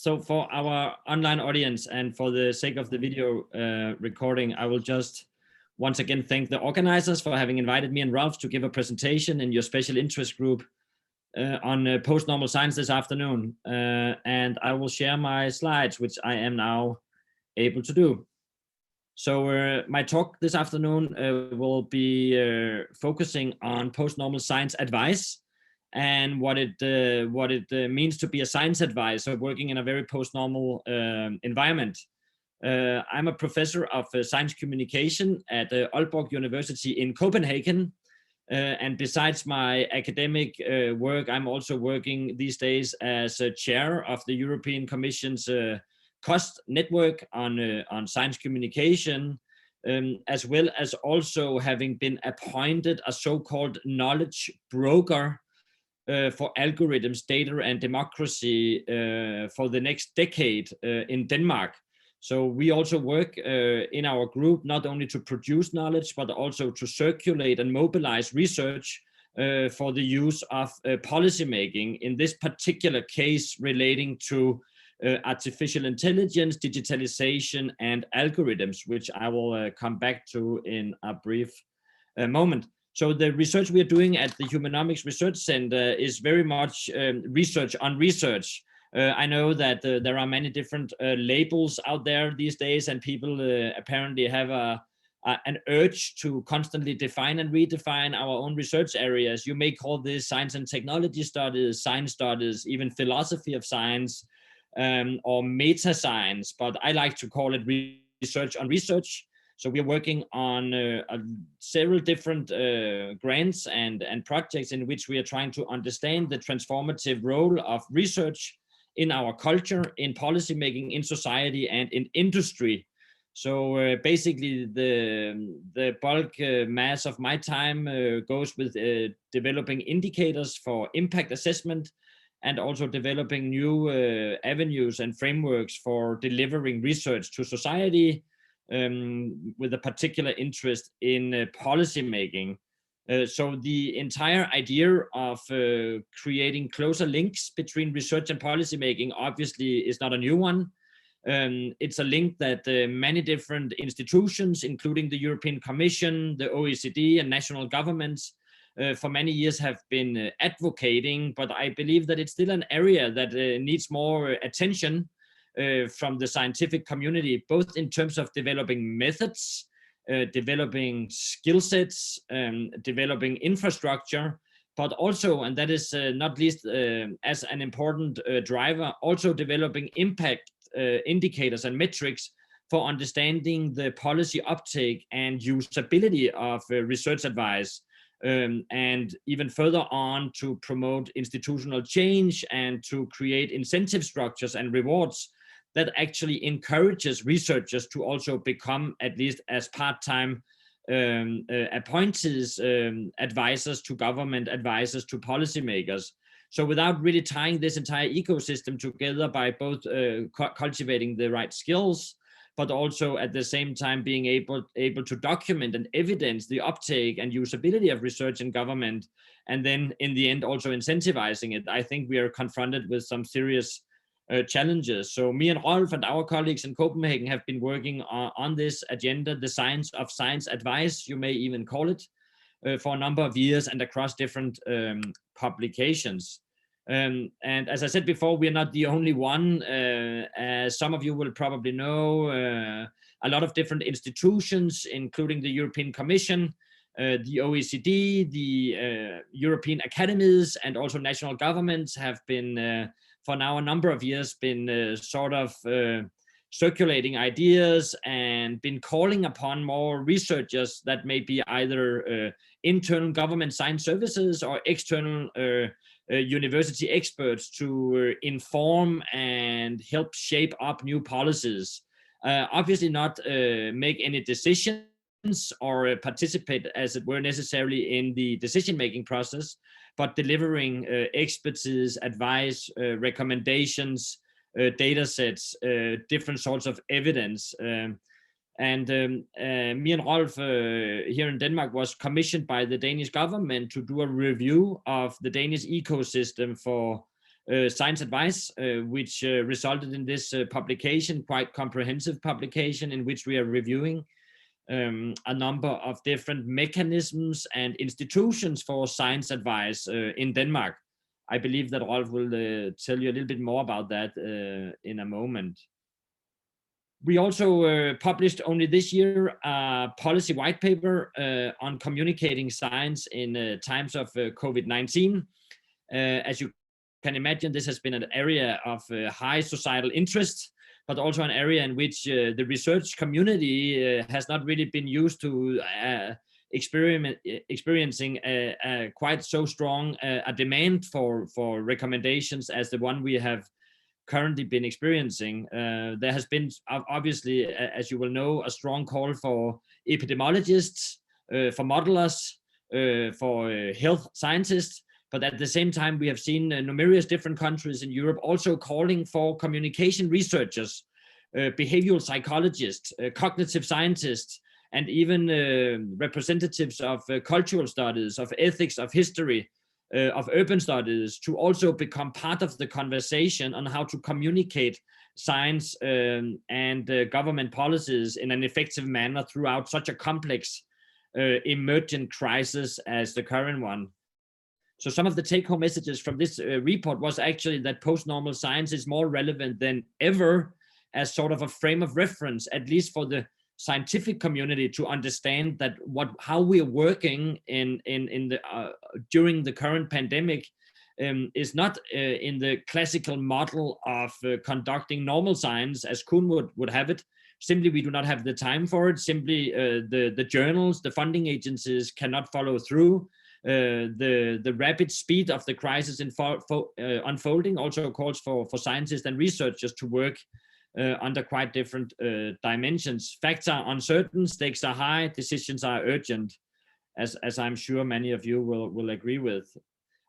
So for our online audience and for the sake of the video recording, I will just once again thank the organizers for having invited me and Ralph to give a presentation in your special interest group on post-normal science this afternoon. And I will share my slides, which I am now able to do. So my talk this afternoon will be focusing on post-normal science advice and what it means to be a science advisor working in a very post-normal environment. I'm a professor of science communication at Aalborg University in Copenhagen. And besides my academic work, I'm also working these days as a chair of the European Commission's cost network on science communication, as well as also having been appointed a so-called knowledge broker for algorithms, data, and democracy for the next decade in Denmark. So we also work in our group not only to produce knowledge, but also to circulate and mobilize research for the use of policymaking, in this particular case relating to artificial intelligence, digitalization, and algorithms, which I will come back to in a brief moment. So the research we are doing at the Humanomics Research Centre is very much research on research. I know that there are many different labels out there these days, and people apparently have an urge to constantly define and redefine our own research areas. You may call this science and technology studies, science studies, even philosophy of science, or meta science, but I like to call it research on research. So we are working on several different grants and projects in which we are trying to understand the transformative role of research in our culture, in policymaking, in society, and in industry. So basically the bulk mass of my time goes with developing indicators for impact assessment, and also developing new avenues and frameworks for delivering research to society, with a particular interest in policy making. So the entire idea of creating closer links between research and policy making obviously is not a new one. It's a link that many different institutions, including the European Commission, the OECD, and national governments for many years have been advocating, but I believe that it's still an area that needs more attention from the scientific community, both in terms of developing methods, developing skill sets, developing infrastructure, but also, and that is not least as an important driver, also developing impact indicators and metrics for understanding the policy uptake and usability of research advice, and even further on to promote institutional change and to create incentive structures and rewards that actually encourages researchers to also become, at least as part-time appointees, advisors to government, advisors to policymakers. So without really tying this entire ecosystem together by both cultivating the right skills, but also at the same time being able to document and evidence the uptake and usability of research in government, and then in the end also incentivizing it, I think we are confronted with some serious challenges. So me and Rolf and our colleagues in Copenhagen have been working on this agenda, the science of science advice, you may even call it, for a number of years and across different publications. And as I said before, we are not the only one. As some of you will probably know, a lot of different institutions, including the European Commission, the OECD, the European academies, and also national governments have been, for now a number of years, been sort of circulating ideas and been calling upon more researchers that may be either internal government science services or external university experts to inform and help shape up new policies. Obviously not make any decisions or participate, as it were, necessarily in the decision-making process, but delivering expertise, advice, recommendations, data sets, different sorts of evidence. And me and Rolf here in Denmark was commissioned by the Danish government to do a review of the Danish ecosystem for science advice, which resulted in this publication, quite comprehensive publication, in which we are reviewing a number of different mechanisms and institutions for science advice in Denmark. I believe that Rolf will tell you a little bit more about that in a moment. We also published only this year a policy white paper on communicating science in times of COVID-19. As you can imagine, this has been an area of high societal interest, but also an area in which the research community has not really been used to experiencing quite so strong a demand for recommendations as the one we have currently been experiencing. There has been, obviously, as you will know, a strong call for epidemiologists, for modelers, for health scientists. But at the same time, we have seen numerous different countries in Europe also calling for communication researchers, behavioral psychologists, cognitive scientists, and even representatives of cultural studies, of ethics, of history, of urban studies, to also become part of the conversation on how to communicate science and government policies in an effective manner throughout such a complex emergent crisis as the current one. So some of the take-home messages from this report was actually that post-normal science is more relevant than ever as sort of a frame of reference, at least for the scientific community, to understand that how we are working during the current pandemic is not in the classical model of conducting normal science as Kuhn would have it. Simply, we do not have the time for it. Simply, the journals, the funding agencies cannot follow through. The rapid speed of the crisis unfolding also calls for scientists and researchers to work under quite different dimensions. Facts are uncertain, stakes are high, decisions are urgent, as I'm sure many of you will agree with.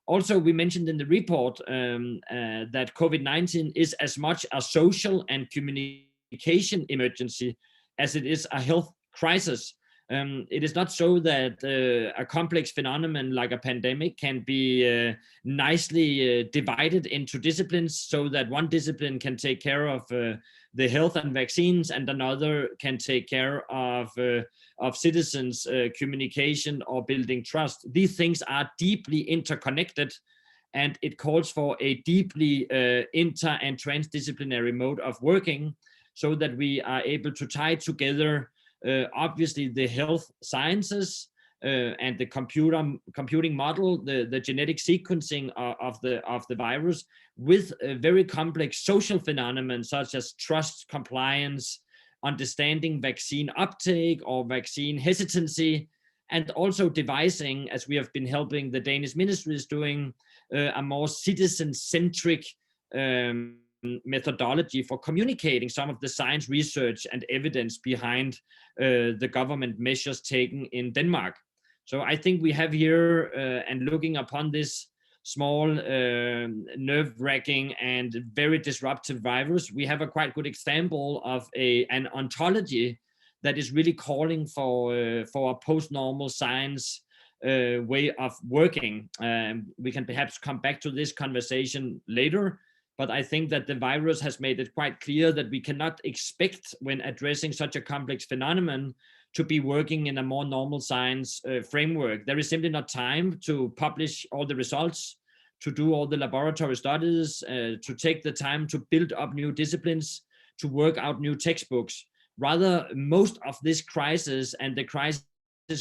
Also, we mentioned in the report that COVID-19 is as much a social and communication emergency as it is a health crisis. It is not so that a complex phenomenon like a pandemic can be nicely divided into disciplines, so that one discipline can take care of the health and vaccines, and another can take care of citizens' communication or building trust. These things are deeply interconnected, and it calls for a deeply inter- and transdisciplinary mode of working, so that we are able to tie together obviously the health sciences and the computing model, the genetic sequencing of the virus, with very complex social phenomena such as trust, compliance, understanding vaccine uptake or vaccine hesitancy, and also devising, as we have been helping the Danish ministries doing, a more citizen-centric methodology for communicating some of the science research and evidence behind the government measures taken in Denmark. So I think we have here, and looking upon this small, nerve-wracking and very disruptive virus, we have a quite good example of an ontology that is really calling for a post-normal science way of working. We can perhaps come back to this conversation later, but I think that the virus has made it quite clear that we cannot expect, when addressing such a complex phenomenon, to be working in a more normal science framework. There is simply not time to publish all the results, to do all the laboratory studies, to take the time to build up new disciplines, to work out new textbooks. Rather, most of this crisis and the crisis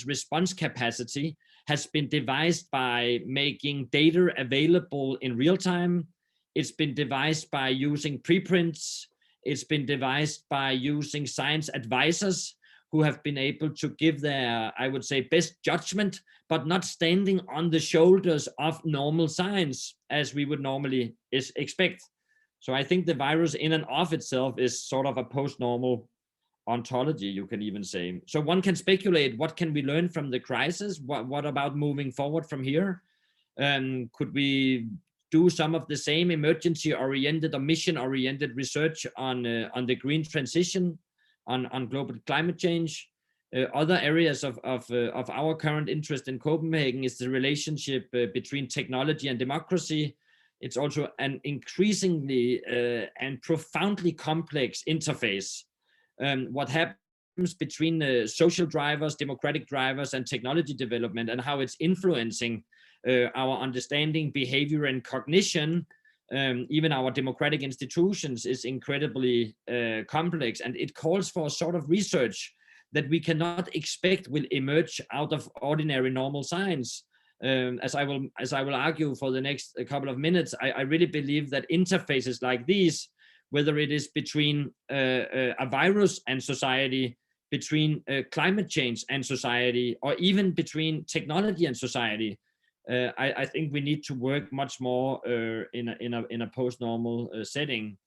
response capacity has been devised by making data available in real time. It's been devised by using preprints. It's been devised by using science advisors who have been able to give their, I would say, best judgment, but not standing on the shoulders of normal science as we would normally expect. So I think the virus in and of itself is sort of a post-normal ontology, you can even say. So one can speculate, what can we learn from the crisis? What about moving forward from here? Could we do some of the same emergency-oriented or mission-oriented research on the green transition, on global climate change? Other areas of our current interest in Copenhagen is the relationship between technology and democracy, It's also an increasingly and profoundly complex interface. What happens between social drivers, democratic drivers, and technology development, and how it's influencing our understanding, behavior, and cognition, even our democratic institutions, is incredibly complex, and it calls for a sort of research that we cannot expect will emerge out of ordinary normal science. As I will argue for the next couple of minutes, I really believe that interfaces like these, whether it is between a virus and society, between climate change and society, or even between technology and society, I think we need to work much more in a post-normal setting.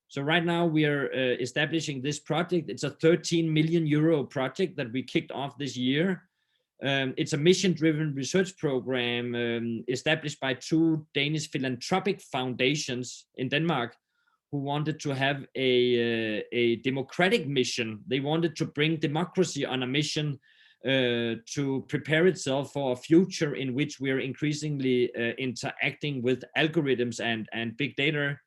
So right now we are establishing this project. It's a 13 million euro project that we kicked off this year. It's a mission-driven research program established by two Danish philanthropic foundations in Denmark, who wanted to have a democratic mission. They wanted to bring democracy on a mission to prepare itself for a future in which we are increasingly interacting with algorithms and big data.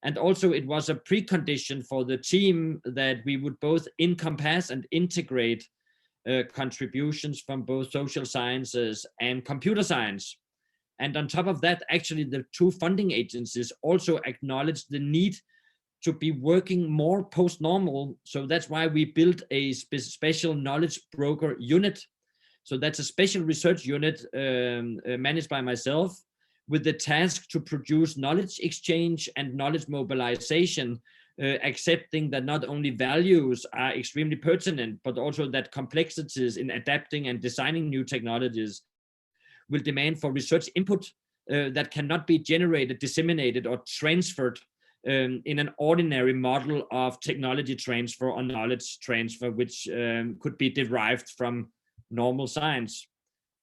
And also it was a precondition for the team that we would both encompass and integrate contributions from both social sciences and computer science. And on top of that, actually the two funding agencies also acknowledged the need to be working more post-normal. So that's why we built a special knowledge broker unit. So that's a special research unit managed by myself, with the task to produce knowledge exchange and knowledge mobilization, accepting that not only values are extremely pertinent, but also that complexities in adapting and designing new technologies will demand for research input that cannot be generated, disseminated, or transferred in an ordinary model of technology transfer or knowledge transfer, which could be derived from normal science.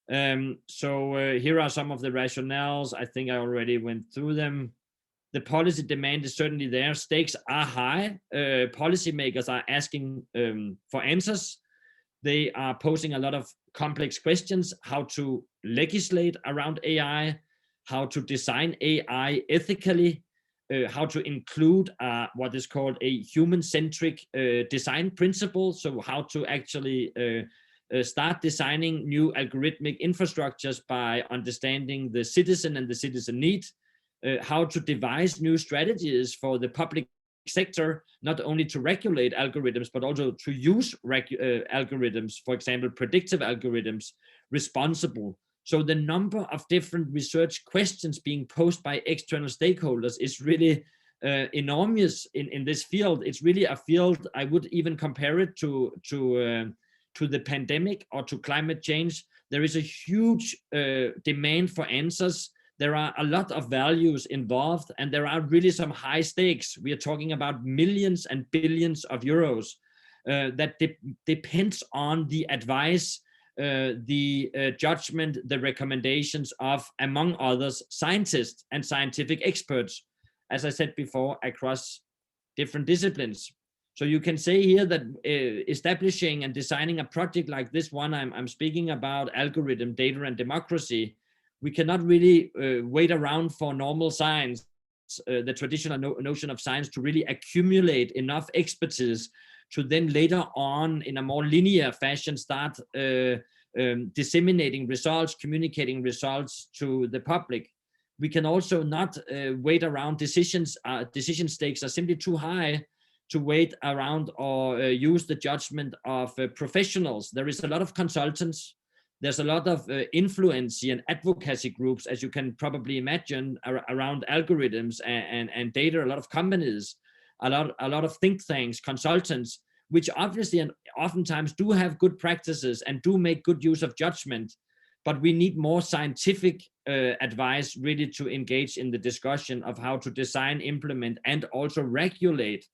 Here are some of the rationales. I think I already went through them. The policy demand is certainly there. Stakes are high. Policymakers are asking for answers. They are posing a lot of complex questions: how to legislate around AI, how to design AI ethically, how to include what is called a human-centric design principle. So how to actually start designing new algorithmic infrastructures by understanding the citizen and the citizen need, how to devise new strategies for the public sector, not only to regulate algorithms, but also to use algorithms, for example, predictive algorithms, responsible. So the number of different research questions being posed by external stakeholders is really enormous in this field. It's really a field, I would even compare it to the pandemic or to climate change. There is a huge demand for answers. There are a lot of values involved, and there are really some high stakes. We are talking about millions and billions of euros that depends on the advice, the judgment, the recommendations of, among others, scientists and scientific experts, as I said before, across different disciplines. So you can say here that establishing and designing a project like this one I'm speaking about, algorithm, data, and democracy, we cannot really wait around for normal science, the traditional notion of science, to really accumulate enough expertise to then later on in a more linear fashion start disseminating results, communicating results to the public. We can also not wait around. Decision stakes are simply too high to wait around or use the judgment of professionals. There is a lot of consultants. There's a lot of influence and advocacy groups, as you can probably imagine, around algorithms and data. A lot of companies, a lot of think tanks, consultants, which obviously and oftentimes do have good practices and do make good use of judgment. But we need more scientific advice really to engage in the discussion of how to design, implement, and also regulate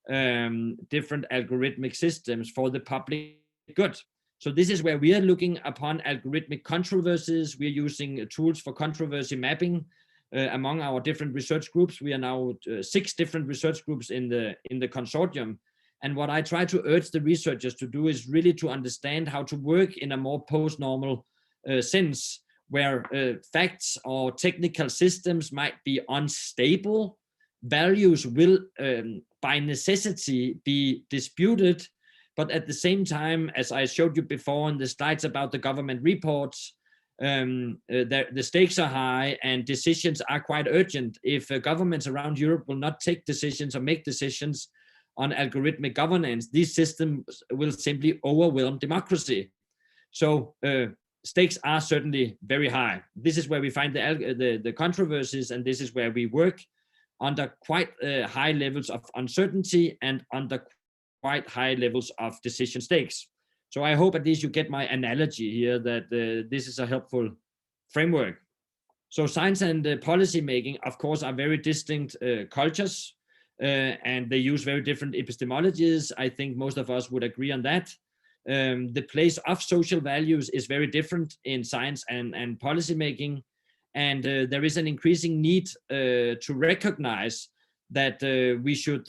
different algorithmic systems for the public good. So this is where we are looking upon algorithmic controversies. We are using tools for controversy mapping among our different research groups. We are now 6 different research groups in the consortium. And what I try to urge the researchers to do is really to understand how to work in a more post-normal sense, where facts or technical systems might be unstable. Values will, by necessity, be disputed. But at the same time, as I showed you before in the slides about the government reports, the stakes are high and decisions are quite urgent. If governments around Europe will not take decisions or make decisions on algorithmic governance, these systems will simply overwhelm democracy. So stakes are certainly very high. This is where we find the controversies, and this is where we work under quite high levels of uncertainty and under quite high levels of decision stakes. So I hope at least you get my analogy here, that this is a helpful framework. So science and policy making, of course, are very distinct cultures, and they use very different epistemologies. I think most of us would agree on that. The place of social values is very different in science and policy making, and there is an increasing need to recognize that we should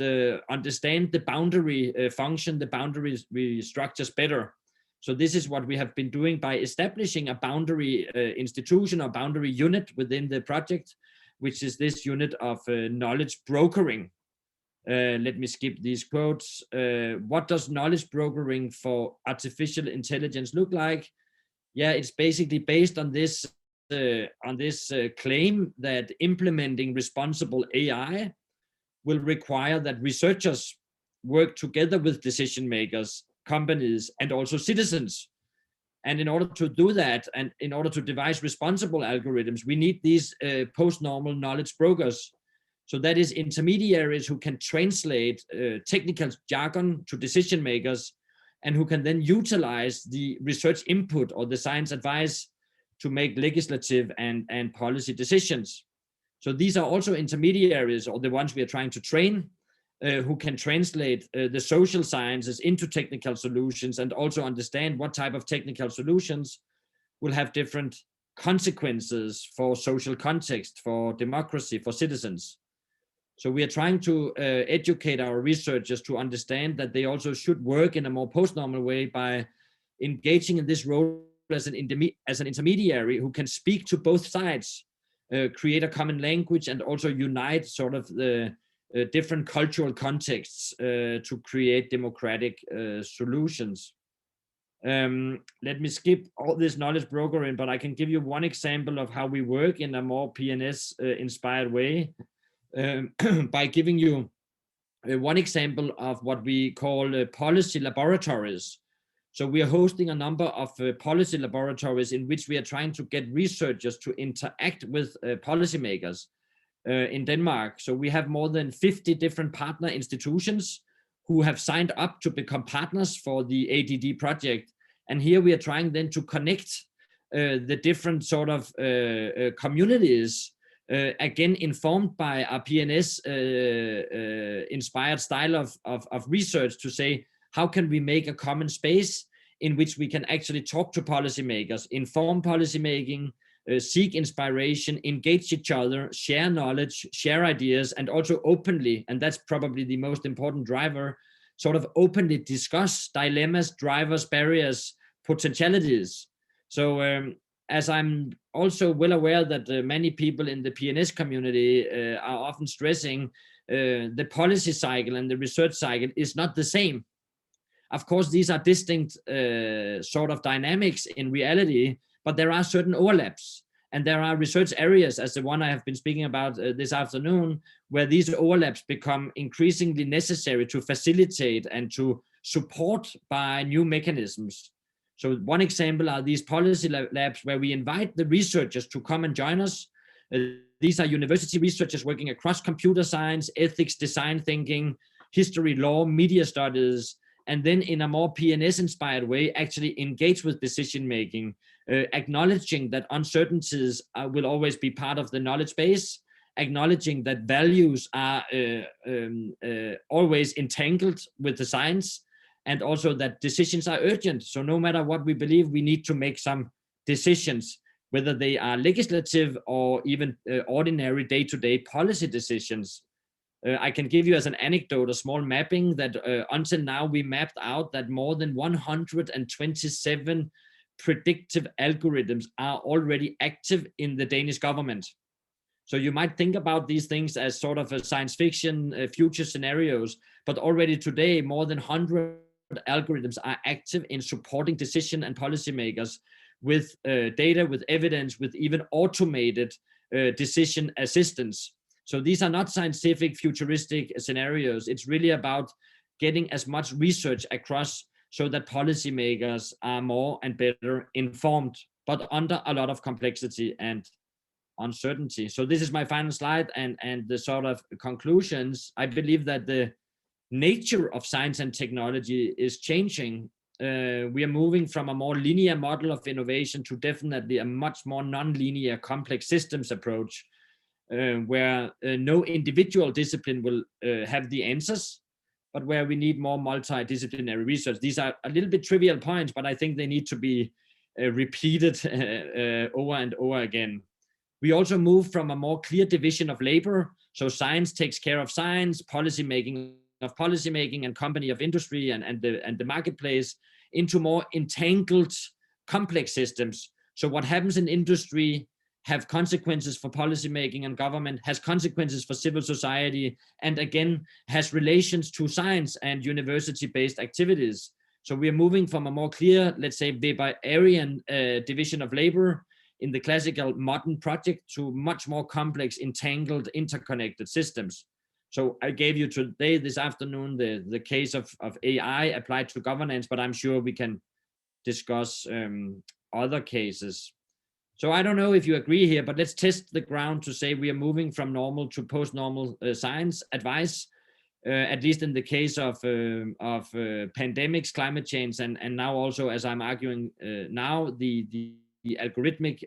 understand the boundary function, the boundary structures better. So this is what we have been doing by establishing a boundary institution or boundary unit within the project, which is this unit of knowledge brokering. Let me skip these quotes. What does knowledge brokering for artificial intelligence look like? Yeah, it's basically based on this claim that implementing responsible AI will require that researchers work together with decision makers, companies, and also citizens. And in order to do that, and in order to devise responsible algorithms, we need these post-normal knowledge brokers. So that is intermediaries who can translate technical jargon to decision makers, and who can then utilize the research input or the science advice to make legislative and policy decisions. So these are also intermediaries, or the ones we are trying to train, who can translate the social sciences into technical solutions, and also understand what type of technical solutions will have different consequences for social context, for democracy, for citizens. So we are trying to educate our researchers to understand that they also should work in a more post-normal way by engaging in this role as an intermediary who can speak to both sides, create a common language, and also unite sort of the different cultural contexts to create democratic solutions. Let me skip all this knowledge brokering, but I can give you one example of how we work in a more PNS inspired way by giving you one example of what we call policy laboratories. So we are hosting a number of policy laboratories in which we are trying to get researchers to interact with policymakers in Denmark. So we have more than 50 different partner institutions who have signed up to become partners for the ADD project. And here we are trying then to connect the different sort of communities, again informed by our PNS inspired style of research, to say, how can we make a common space in which we can actually talk to policymakers, inform policymaking, seek inspiration, engage each other, share knowledge, share ideas, and also openly, and that's probably the most important driver, sort of openly discuss dilemmas, drivers, barriers, potentialities. So as I'm also well aware that many people in the PNS community are often stressing, the policy cycle and the research cycle is not the same. Of course, these are distinct sort of dynamics in reality, but there are certain overlaps. And there are research areas, as the one I have been speaking about this afternoon, where these overlaps become increasingly necessary to facilitate and to support by new mechanisms. So one example are these policy labs where we invite the researchers to come and join us. These are university researchers working across computer science, ethics, design thinking, history, law, media studies, and then in a more PNS-inspired way, actually engage with decision-making, acknowledging that uncertainties will always be part of the knowledge base, acknowledging that values are always entangled with the science, and also that decisions are urgent. So no matter what we believe, we need to make some decisions, whether they are legislative or even ordinary day-to-day policy decisions. I can give you as an anecdote a small mapping that until now we mapped out that more than 127 predictive algorithms are already active in the Danish government. So you might think about these things as sort of a science fiction future scenarios, but already today more than 100 algorithms are active in supporting decision and policymakers with data, with evidence, with even automated decision assistance. So these are not scientific futuristic scenarios. It's really about getting as much research across so that policymakers are more and better informed, but under a lot of complexity and uncertainty. So this is my final slide and the sort of conclusions. I believe that the nature of science and technology is changing. We are moving from a more linear model of innovation to definitely a much more non-linear complex systems approach, where no individual discipline will have the answers, but where we need more multidisciplinary research. These are a little bit trivial points, but I think they need to be repeated over and over again. We also move from a more clear division of labor. So science takes care of science, policy making of policymaking, and company of industry and the marketplace, into more entangled complex systems. So what happens in industry have consequences for policymaking and government, has consequences for civil society, and again has relations to science and university-based activities. So we are moving from a more clear, let's say, Weberian division of labor in the classical modern project to much more complex, entangled, interconnected systems. So I gave you today, this afternoon, the case of AI applied to governance, but I'm sure we can discuss other cases. So I don't know if you agree here, but let's test the ground to say we are moving from normal to post-normal science advice, at least in the case of pandemics, climate change, and now also, as I'm arguing now, the algorithmic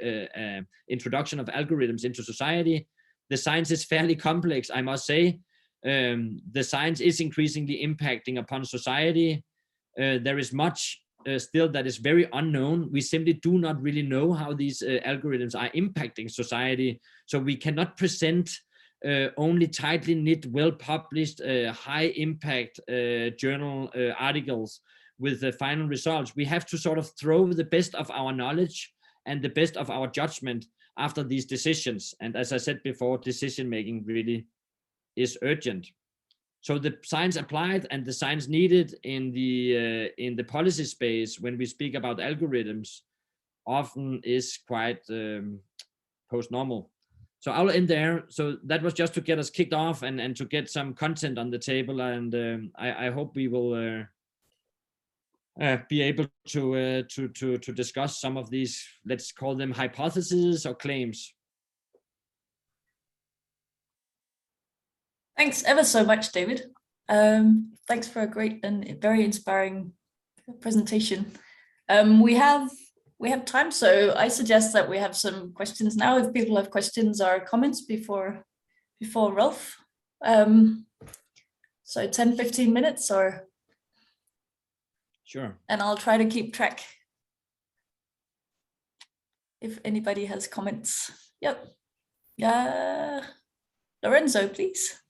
introduction of algorithms into society. The science is fairly complex, I must say. The science is increasingly impacting upon society. There is much still that is very unknown. We simply do not really know how these algorithms are impacting society. So we cannot present only tightly knit, well-published, high-impact journal articles with the final results. We have to sort of throw the best of our knowledge and the best of our judgment after these decisions. And as I said before, decision-making really is urgent. So the science applied and the science needed in the policy space when we speak about algorithms often is quite post-normal. So I'll end there. So that was just to get us kicked off and to get some content on the table. And I hope we will be able to discuss some of these, let's call them hypotheses or claims. Thanks ever so much, David. Thanks for a great and very inspiring presentation. We have time, so I suggest that we have some questions now. If people have questions or comments before Rolf. So 10-15 minutes, or sure. And I'll try to keep track if anybody has comments. Yep. Lorenzo, please.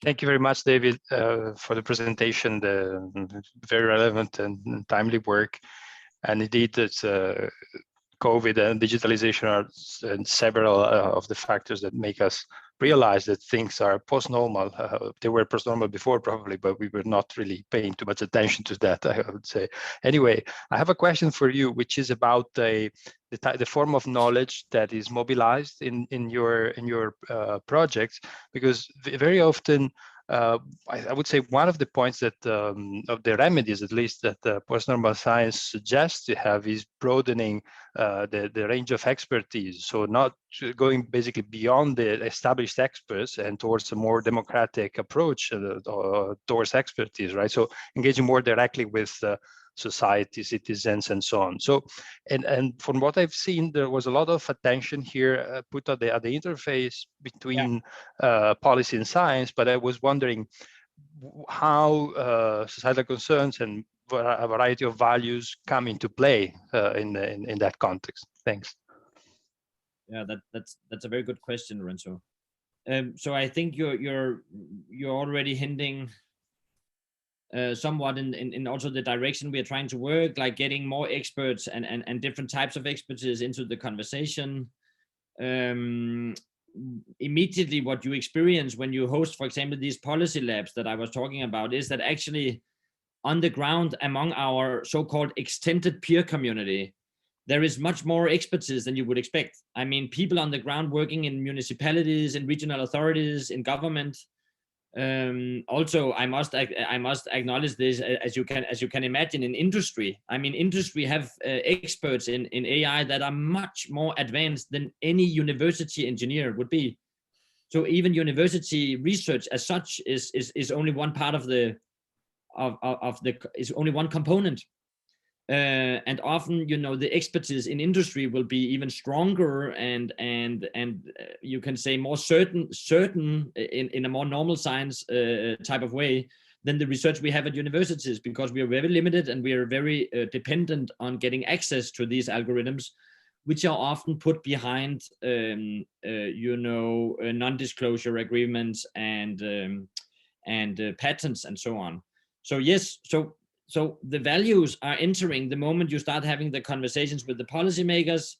Thank you very much, David, for the presentation, the very relevant and timely work. And indeed, it's COVID and digitalization are several of the factors that make us realize that things are post-normal. They were post-normal before probably, but we were not really paying too much attention to that, I would say. Anyway, I have a question for you, which is about the form of knowledge that is mobilized in your projects, because very often I would say one of the points that of the remedies, at least, that post-normal science suggests to have is broadening the range of expertise. So not going basically beyond the established experts and towards a more democratic approach towards expertise, right? So engaging more directly with society, citizens, and so on. So, and from what I've seen, there was a lot of attention here put at the interface between policy and science. But I was wondering how societal concerns and a variety of values come into play in that context. Thanks. Yeah, that's a very good question, Lorenzo. So I think you're already hinting somewhat in also the direction we are trying to work, like getting more experts and different types of expertise into the conversation. Immediately what you experience when you host, for example, these policy labs that I was talking about, is that actually on the ground among our so-called extended peer community, there is much more expertise than you would expect. I mean, people on the ground working in municipalities, in regional authorities, in government. Also, I must acknowledge this, as you can imagine, in industry. I mean, industry have experts in AI that are much more advanced than any university engineer would be. So even university research as such is only one part of the is only one component. And often, you know, the expertise in industry will be even stronger and you can say more certain in a more normal science type of way than the research we have at universities, because we are very limited and we are very dependent on getting access to these algorithms, which are often put behind you know, non-disclosure agreements and patents and so on. So yes, so the values are entering the moment you start having the conversations with the policymakers.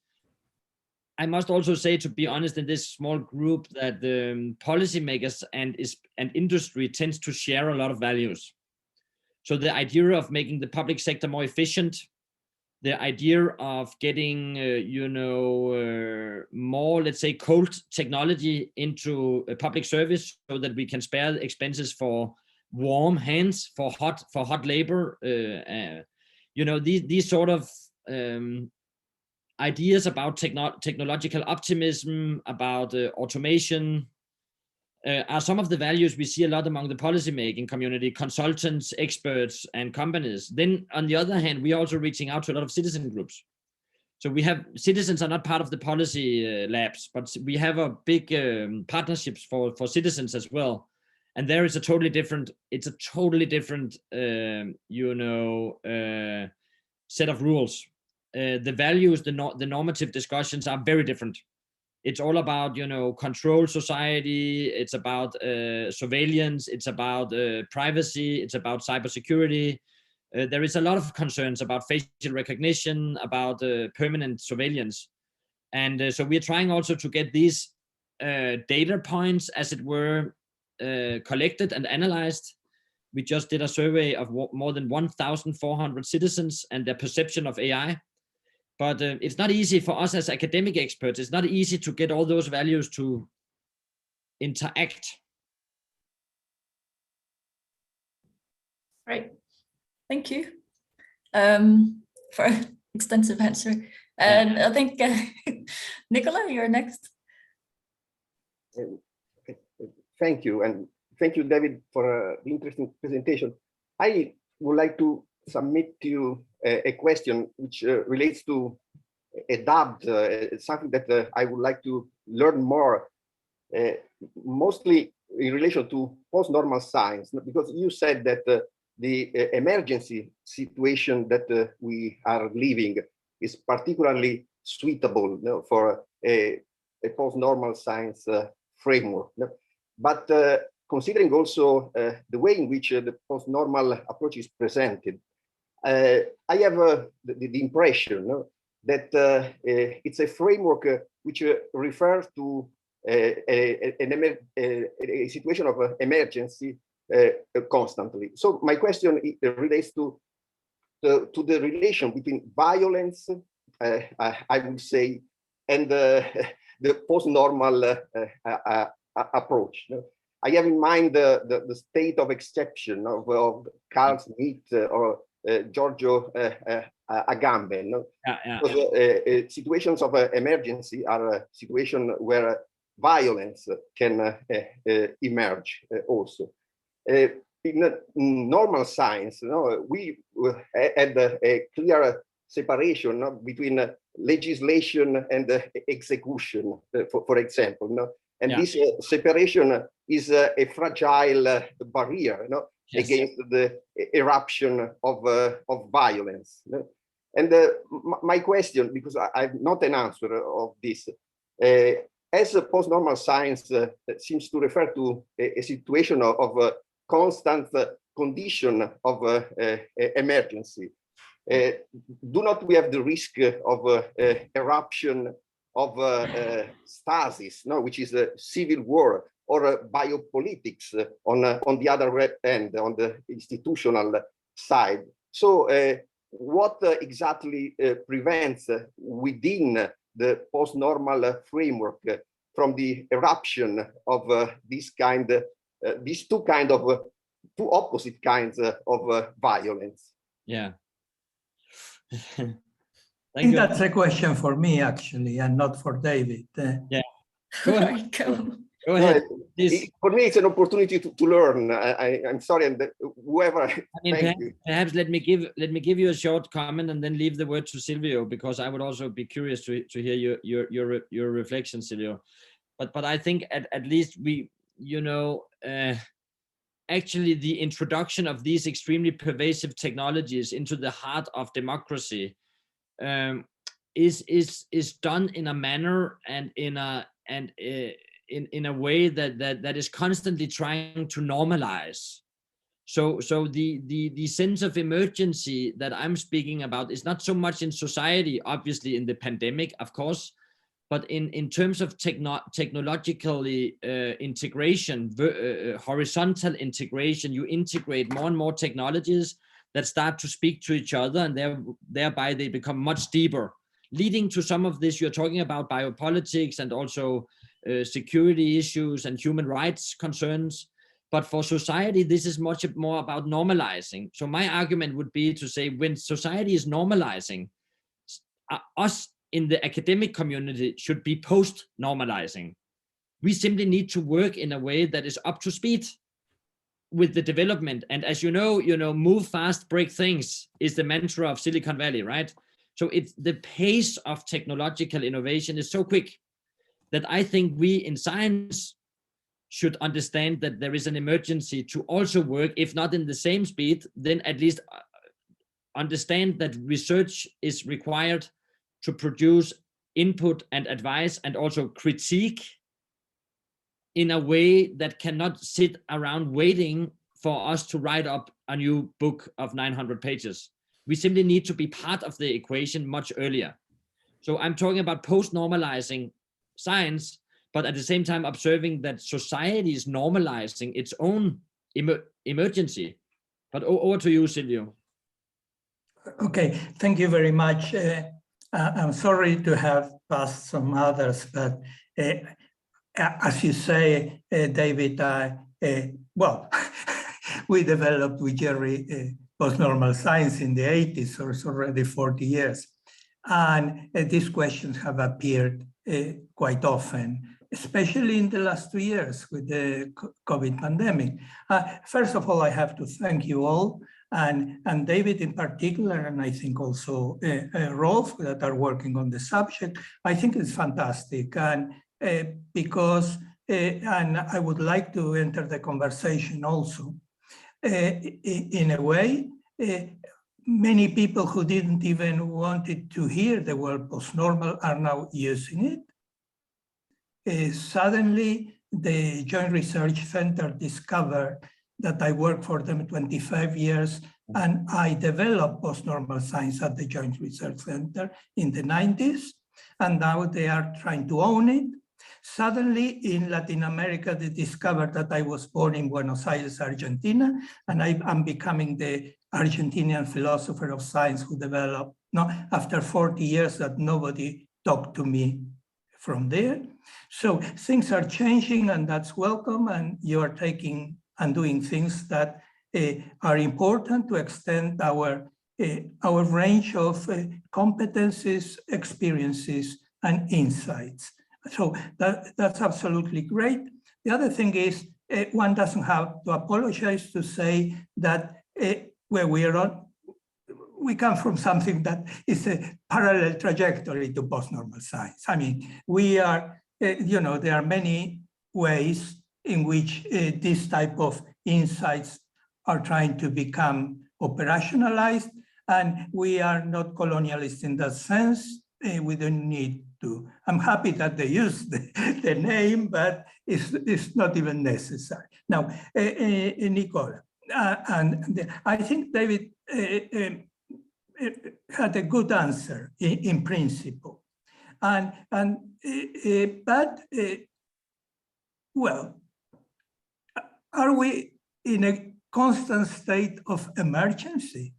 I must also say, to be honest, in this small group, that the policymakers and industry tends to share a lot of values. So the idea of making the public sector more efficient, the idea of getting you know, more, let's say, cold technology into a public service so that we can spare the expenses for warm hands, for hot labor, you know, these sort of ideas about technological optimism, about automation, are some of the values we see a lot among the policymaking community, consultants, experts, and companies. Then on the other hand, we are also reaching out to a lot of citizen groups. So we have, citizens are not part of the policy labs, but we have a big partnerships for citizens as well. And there is a totally different, it's a totally different, you know, set of rules. The values, the normative discussions are very different. It's all about, you know, control society. It's about surveillance. It's about privacy. It's about cybersecurity. There is a lot of concerns about facial recognition, about permanent surveillance. And so we're trying also to get these data points, as it were, collected and analyzed. We just did a survey of more than 1,400 citizens and their perception of AI. But it's not easy for us as academic experts. It's not easy to get all those values to interact. Great, thank you for an extensive answer. And I think Nicola, you're next. Thank you, and thank you, David, for the interesting presentation. I would like to submit to you a question which relates to a doubt, something that I would like to learn more, mostly in relation to post-normal science, because you said that the emergency situation that we are living is particularly suitable, you know, for a post-normal science framework. You know? But considering also the way in which the post-normal approach is presented, I have the impression, you know, that it's a framework which refers to a situation of emergency constantly. So my question relates to the relation between violence, I would say, and the post-normal approach. I have in mind the state of exception of Carl Smith or Giorgio Agamben. No? Because, situations of emergency are a situation where violence can emerge also. In normal science, you know, we had a clear separation, no, between legislation and execution, for example. No? And this separation is a fragile barrier, no? Against the eruption of violence. No? And my question, because I've not an answer of this, as a post-normal science seems to refer to a situation of constant condition of emergency, do not we have the risk of eruption of stasis, no, which is a civil war, or biopolitics on the other end, on the institutional side? So what exactly prevents within the post-normal framework from the eruption of these two opposite kinds of violence? Yeah. I think that's a question for me, actually, and not for David. Yeah. Go ahead. Go ahead. For me, it's an opportunity to learn. I'm sorry, and whoever. I mean, perhaps let me give you a short comment and then leave the word to Silvio, because I would also be curious to hear your reflections, Silvio. But I think at least we, actually the introduction of these extremely pervasive technologies into the heart of democracy is done in a manner and in a way that is constantly trying to normalize. So the sense of emergency that I'm speaking about is not so much in society, obviously in the pandemic, of course, but in terms of technologically integration, horizontal integration. You integrate more and more technologies that start to speak to each other, and thereby they become much deeper, leading to some of this. You're talking about biopolitics and also security issues and human rights concerns. But for society, this is much more about normalizing. So my argument would be to say, when society is normalizing, us in the academic community should be post-normalizing. We simply need to work in a way that is up to speed with the development. And as you know, move fast, break things is the mantra of Silicon Valley, right? So it's the pace of technological innovation is so quick that I think we in science should understand that there is an emergency to also work, if not in the same speed, then at least understand that research is required to produce input and advice and also critique in a way that cannot sit around waiting for us to write up a new book of 900 pages. We simply need to be part of the equation much earlier. So I'm talking about post-normalizing science, but at the same time observing that society is normalizing its own emergency. But over to you, Silvio. Okay, thank you very much. I'm sorry to have passed some others, but as you say, David, well, we developed with Jerry post-normal science in the 80s, so it's already 40 years. And these questions have appeared quite often, especially in the last 2 years with the COVID pandemic. First of all, I have to thank you all, and David in particular, and I think also Rolf, that are working on the subject. I think it's fantastic, and because, and I would like to enter the conversation also. In a way, many people who didn't even wanted to hear the word post-normal are now using it. Suddenly, the Joint Research Centre discovered that I worked for them 25 years, and I developed post-normal science at the Joint Research Centre in the 90s, and now they are trying to own it. Suddenly, in Latin America, they discovered that I was born in Buenos Aires, Argentina, and I'm becoming the Argentinian philosopher of science who developed, after 40 years that nobody talked to me from there. So things are changing, and that's welcome, and you are taking and doing things that are important to extend our range of competencies, experiences, and insights. So that's absolutely great. The other thing is one doesn't have to apologize to say that where we are on, we come from something that is a parallel trajectory to post-normal science. I mean, we are, there are many ways in which this type of insights are trying to become operationalized, and we are not colonialists in that sense. We don't need to. I'm happy that they use the name, but it's not even necessary. Now, Nicola, I think David had a good answer in principle. Well, are we in a constant state of emergency?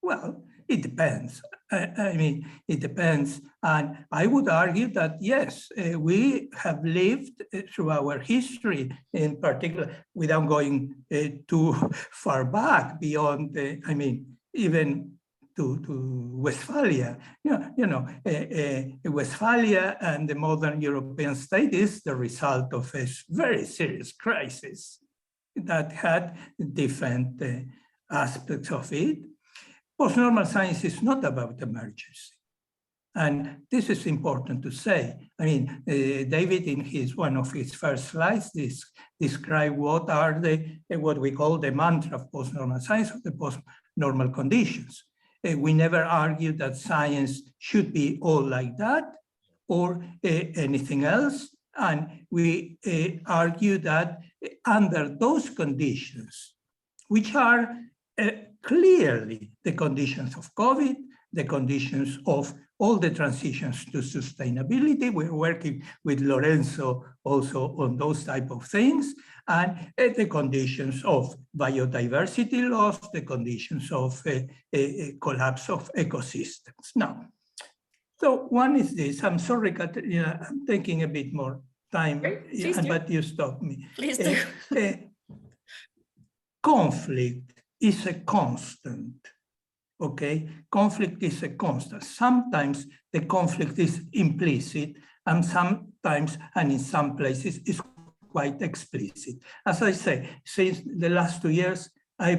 Well, it depends. I mean, it depends. And I would argue that, yes, we have lived through our history, in particular, without going too far back beyond, I mean, even to Westphalia. Westphalia and the modern European state is the result of a very serious crisis that had different aspects of it. Post-normal science is not about emergency. And this is important to say. I mean, David, in one of his first slides, described what are what we call the mantra of post-normal science, of the post-normal conditions. We never argue that science should be all like that or anything else. And we argue that under those conditions, which are clearly the conditions of COVID, the conditions of all the transitions to sustainability. We're working with Lorenzo also on those type of things, and the conditions of biodiversity loss, the conditions of a collapse of ecosystems. Now, so one is this. I'm sorry, Katerina, I'm taking a bit more time, but you stopped me. Please do. Conflict is a constant, okay? Conflict is a constant. Sometimes the conflict is implicit, and sometimes, and in some places, is quite explicit. As I say, since the last 2 years, I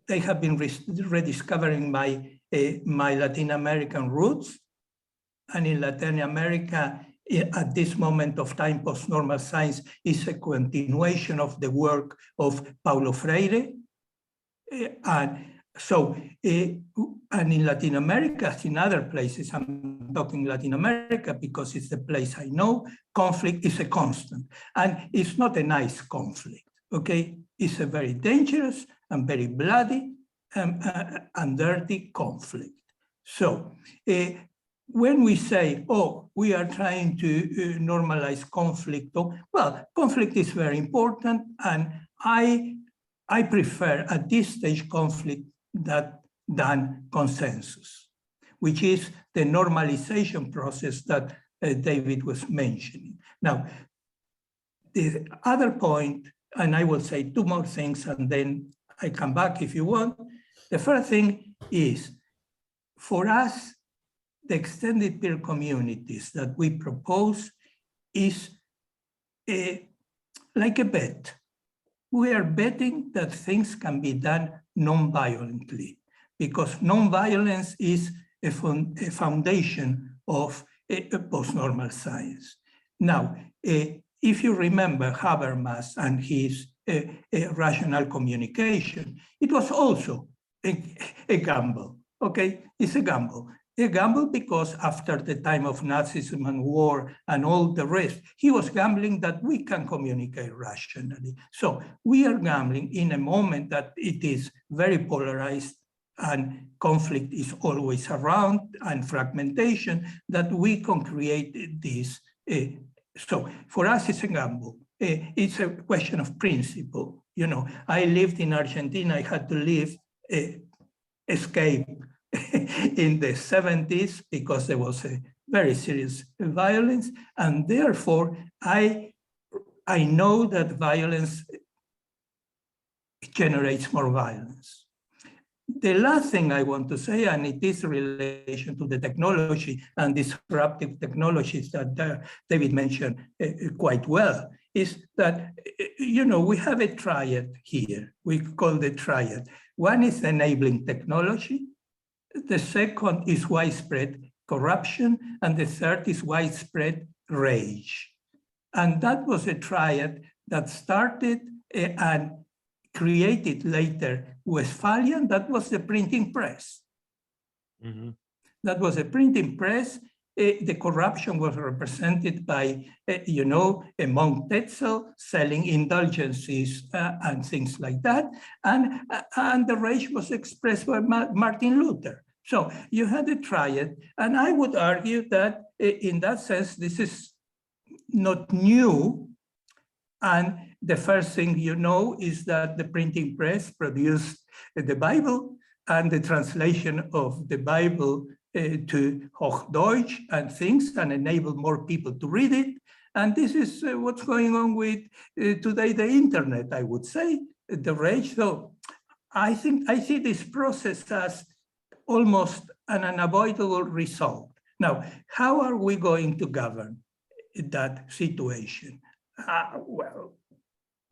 have been rediscovering my Latin American roots. And in Latin America, at this moment of time, post-normal science is a continuation of the work of Paulo Freire. And so, and in Latin America, as in other places, I'm talking Latin America because it's the place I know, conflict is a constant. And it's not a nice conflict, okay? It's a very dangerous and very bloody and dirty conflict. So, when we say, oh, we are trying to normalize conflict, well, conflict is very important, and I prefer at this stage conflict than consensus, which is the normalization process that David was mentioning. Now, the other point, and I will say 2 more things and then I come back if you want. The first thing is, for us, the extended peer communities that we propose is like a bet. We are betting that things can be done non-violently, because non-violence is a foundation of post-normal science. Now, if you remember Habermas and his rational communication, it was also a gamble, okay? It's a gamble. A gamble because after the time of Nazism and war and all the rest, he was gambling that we can communicate rationally. So we are gambling in a moment that it is very polarized and conflict is always around and fragmentation, that we can create this. So for us, it's a gamble. It's a question of principle. You know, I lived in Argentina. I had to leave, escape in the 70s because there was a very serious violence, and therefore I know that violence generates more violence. The last thing I want to say, and it is in relation to the technology and disruptive technologies that David mentioned quite well, is that, you know, we have a triad here. We call the triad. One is enabling technology. The second is widespread corruption, and the third is widespread rage. And that was a triad that started and created later Westphalian. That was the printing press. Mm-hmm. That was a printing press the corruption was represented by, Monk Tetzel selling indulgences and things like that. And the rage was expressed by Martin Luther. So you had to try it. And I would argue that in that sense, this is not new. And the first thing you know is that the printing press produced the Bible and the translation of the Bible to Hochdeutsch and things, and enabled more people to read it. And this is what's going on with today, the internet, I would say, the rage. So I see this process as almost an unavoidable result. Now, how are we going to govern that situation? Well,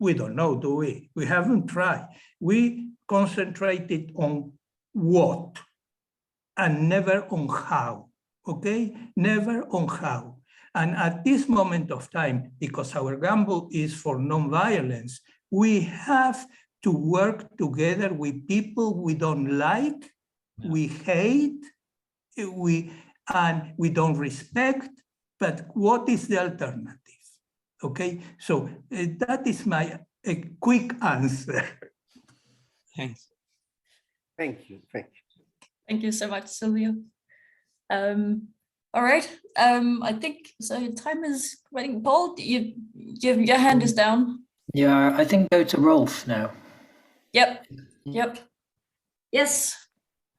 we don't know, do we? We haven't tried. We concentrated on what and never on how, okay? Never on how. And at this moment of time, because our gamble is for non-violence, we have to work together with people we don't like, we hate, we don't respect, but what is the alternative? Okay, so that is my quick answer. Thanks. Thank you. Thank you so much, Silvio. All right, I think so. Time is running. Paul, your hand is down. Yeah, I think go to Rolf now. Yep. Yes,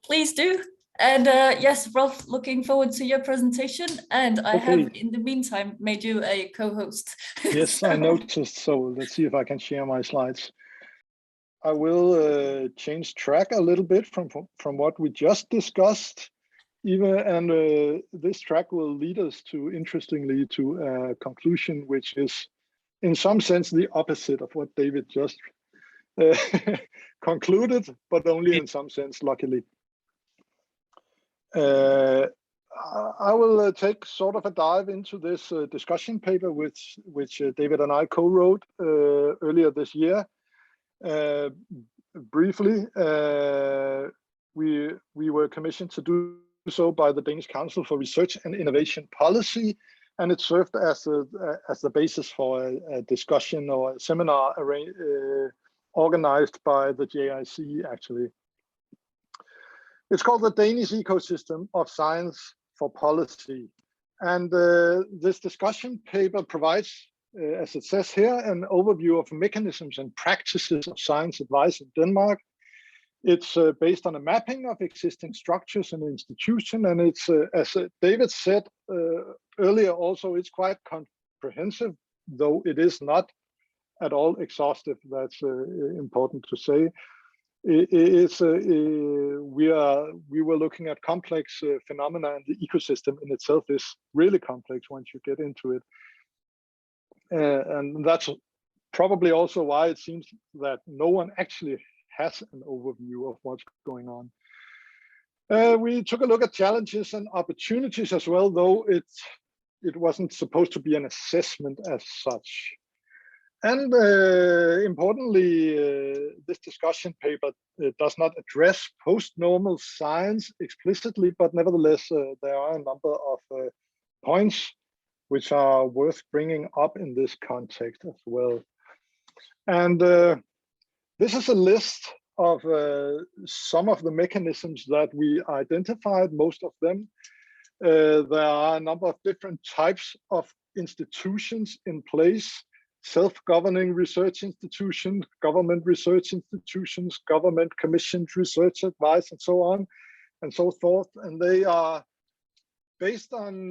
please do. And yes, Rolf, looking forward to your presentation. And I have, in the meantime, made you a co-host. Yes, So- I noticed. So let's see if I can share my slides. I will change track a little bit from what we just discussed, and this track will lead us to, interestingly, to a conclusion which is, in some sense, the opposite of what David just concluded, but only in some sense, luckily. I will take sort of a dive into this discussion paper which David and I co-wrote earlier this year. Briefly, we were commissioned to do so by the Danish Council for Research and Innovation Policy, and it served as the basis for a discussion or a seminar organized by the JIC, actually. It's called the Danish Ecosystem of Science for Policy. And this discussion paper provides, as it says here, an overview of mechanisms and practices of science advice in Denmark. It's based on a mapping of existing structures and institutions, and it's, as David said earlier also, it's quite comprehensive, though it is not at all exhaustive. That's important to say. We were looking at complex phenomena, and the ecosystem in itself is really complex once you get into it. And that's probably also why it seems that no one actually has an overview of what's going on. We took a look at challenges and opportunities as well, though it wasn't supposed to be an assessment as such. And importantly, this discussion paper does not address post-normal science explicitly, but nevertheless, there are a number of points which are worth bringing up in this context as well. And this is a list of some of the mechanisms that we identified, most of them. There are a number of different types of institutions in place: self-governing research institutions, government research institutions, government commissioned research advice, and so on and so forth. And they are based on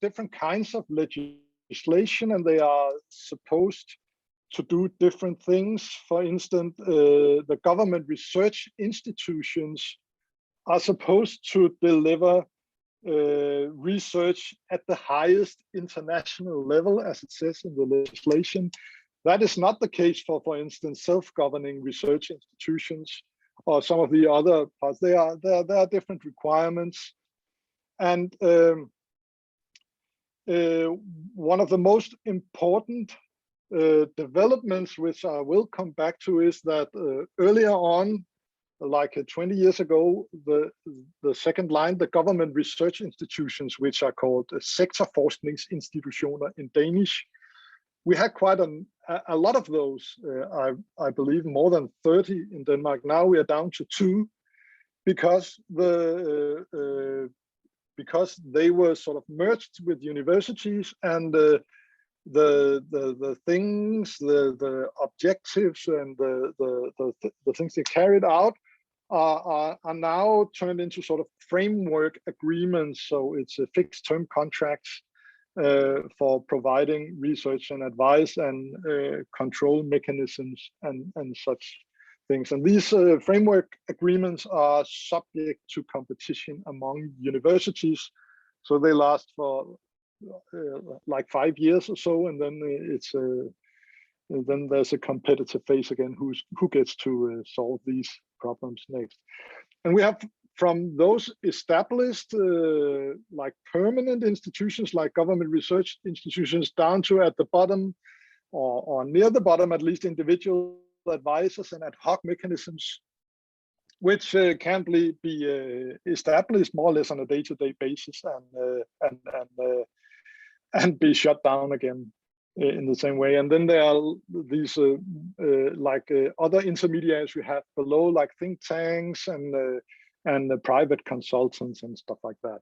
different kinds of legislation, and they are supposed to do different things. For instance, the government research institutions are supposed to deliver research at the highest international level, as it says in the legislation. That is not the case for instance, self-governing research institutions or some of the other parts. There are different requirements. And one of the most important developments, which I will come back to, is that earlier on, like 20 years ago, the second line, the government research institutions, which are called sektorforskningsinstitutioner in Danish. We had quite a lot of those. I believe more than 30 in Denmark. Now we are down to 2, because because they were sort of merged with universities, and the things, the objectives, and the things they carried out are now turned into sort of framework agreements. So it's a fixed term contracts for providing research and advice and control mechanisms and such things. And these framework agreements are subject to competition among universities. So they last for like 5 years or so, and then then there's a competitive phase again, who gets to solve these problems next. And we have, from those established like permanent institutions like government research institutions, down to at the bottom, or near the bottom at least, individual advisors and ad hoc mechanisms, which can be established more or less on a day-to-day basis and be shut down again in the same way. And then there are these other intermediaries we have below, like think tanks and private consultants and stuff like that.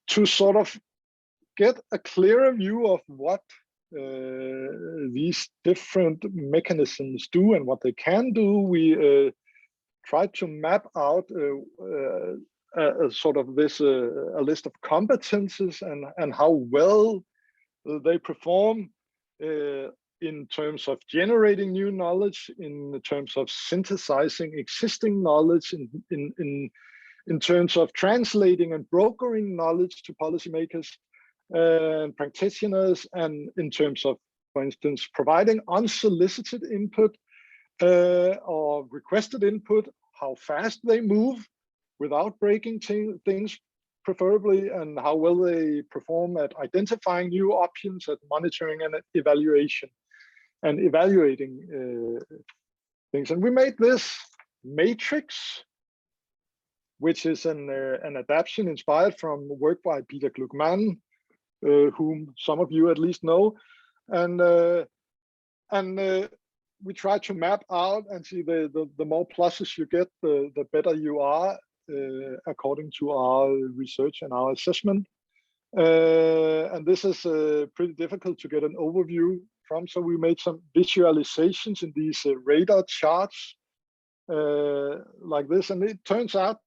To sort of get a clearer view of what these different mechanisms do and what they can do, we try to map out sort of this a list of competences and how well they perform in terms of generating new knowledge, in terms of synthesizing existing knowledge, in terms of translating and brokering knowledge to policymakers and practitioners, and in terms of, for instance, providing unsolicited input or requested input, how fast they move without breaking things, preferably, and how well they perform at identifying new options, at monitoring and evaluating things. And we made this matrix, which is an adaptation inspired from work by Peter Gluckman, whom some of you at least know, and we try to map out and see the more pluses you get, the better you are, according to our research and our assessment. And this is pretty difficult to get an overview from, so we made some visualizations in these radar charts like this, and it turns out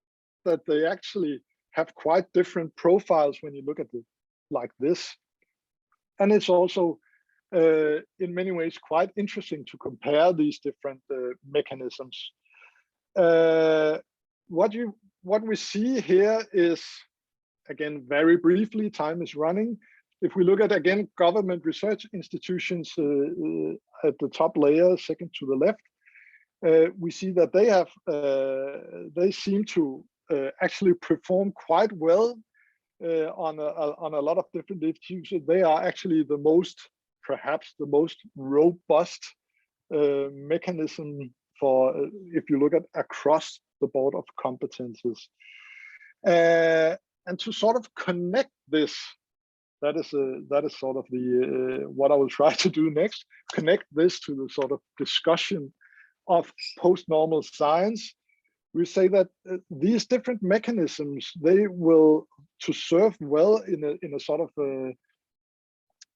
that they actually have quite different profiles when you look at it like this. And it's also in many ways quite interesting to compare these different mechanisms. What we see here is, again, very briefly, time is running. If we look at, again, government research institutions at the top layer, second to the left, we see that they have, they seem to actually perform quite well on a lot of different issues. They are actually the most, perhaps the most robust mechanism for, if you look at across the board of competences. And to sort of connect this, that is sort of the what I will try to do next, connect this to the sort of discussion of post-normal science. We say that these different mechanisms, they will, to serve well in a sort of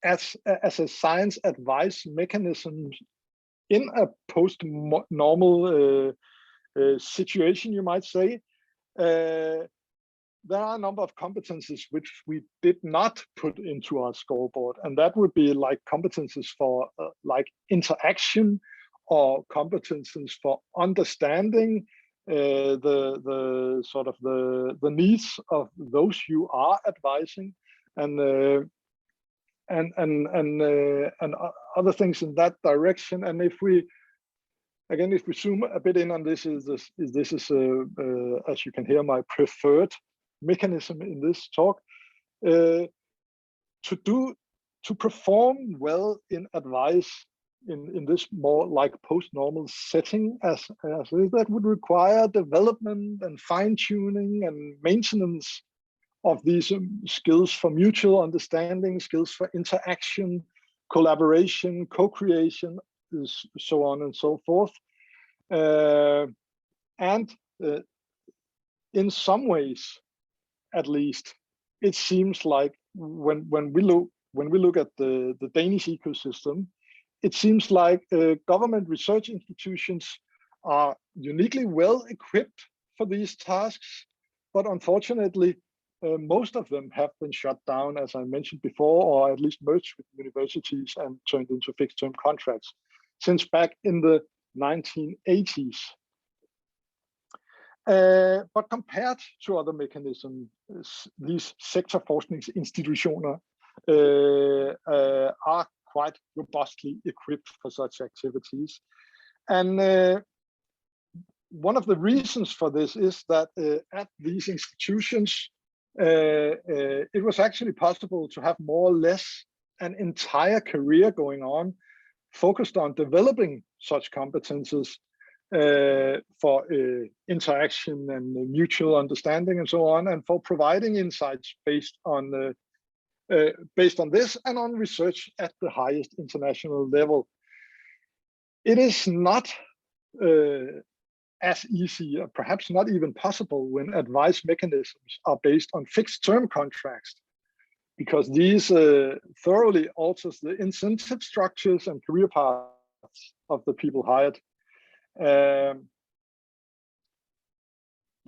as a science advice mechanism in a post-normal situation, you might say. There are a number of competences which we did not put into our scoreboard, and that would be like competences for like interaction, or competences for understanding the sort of the needs of those you are advising, and other things in that direction. And if we zoom a bit in on this, this is as you can hear, my preferred mechanism in this talk, to perform well in advice. in this more like post-normal setting as that would require development and fine-tuning and maintenance of these skills for mutual understanding, skills for interaction, collaboration, co-creation, so on and so forth. And in some ways, at least, it seems like when we look at the Danish ecosystem, it seems like government research institutions are uniquely well equipped for these tasks, but unfortunately, most of them have been shut down, as I mentioned before, or at least merged with universities and turned into fixed-term contracts since back in the 1980s. But compared to other mechanisms, these sektorforskningsinstitutioner are quite robustly equipped for such activities. And one of the reasons for this is that at these institutions, it was actually possible to have more or less an entire career going on, focused on developing such competences for interaction and mutual understanding and so on, and for providing insights based on this and on research at the highest international level. It is not as easy, or perhaps not even possible, when advice mechanisms are based on fixed-term contracts, because these thoroughly alters the incentive structures and career paths of the people hired.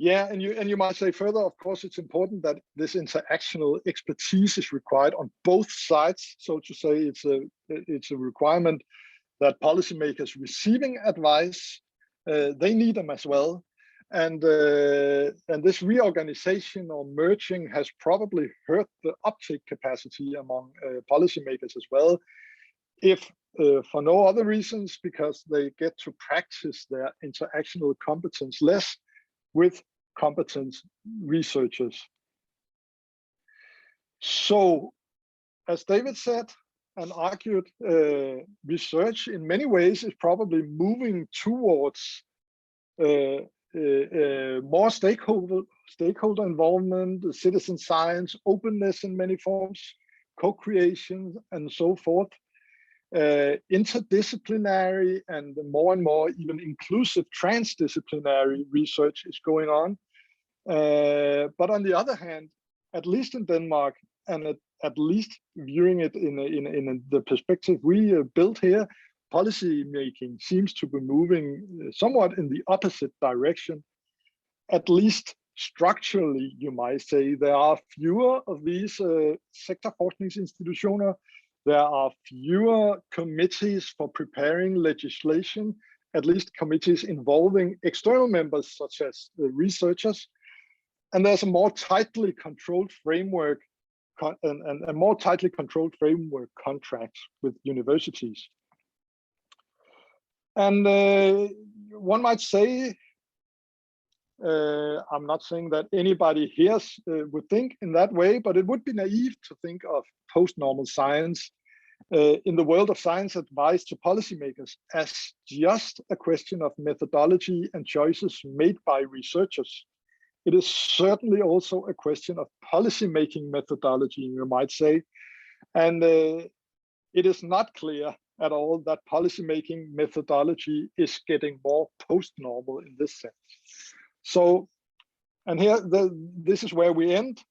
Yeah, and you might say further, of course, it's important that this interactional expertise is required on both sides. So to say, it's a requirement that policymakers receiving advice, they need them as well. And this reorganization or merging has probably hurt the uptake capacity among policymakers as well, if for no other reasons, because they get to practice their interactional competence less with competent researchers. So, as David said and argued, research in many ways is probably moving towards more stakeholder involvement, citizen science, openness in many forms, co-creation, and so forth. Interdisciplinary and more even inclusive transdisciplinary research is going on. But on the other hand, at least in Denmark, and at least viewing it in the perspective we built here, policy making seems to be moving somewhat in the opposite direction. At least structurally, you might say, there are fewer of these sektorforskningsinstitutioner. There are fewer committees for preparing legislation, at least committees involving external members such as the researchers. And there's a more tightly controlled framework and a more tightly controlled framework contracts with universities. And one might say, I'm not saying that anybody here would think in that way, but it would be naive to think of post-normal science in the world of science advice to policymakers as just a question of methodology and choices made by researchers. It is certainly also a question of policy-making methodology, you might say. And it is not clear at all that policy-making methodology is getting more post-normal in this sense. So, and here, this is where we end.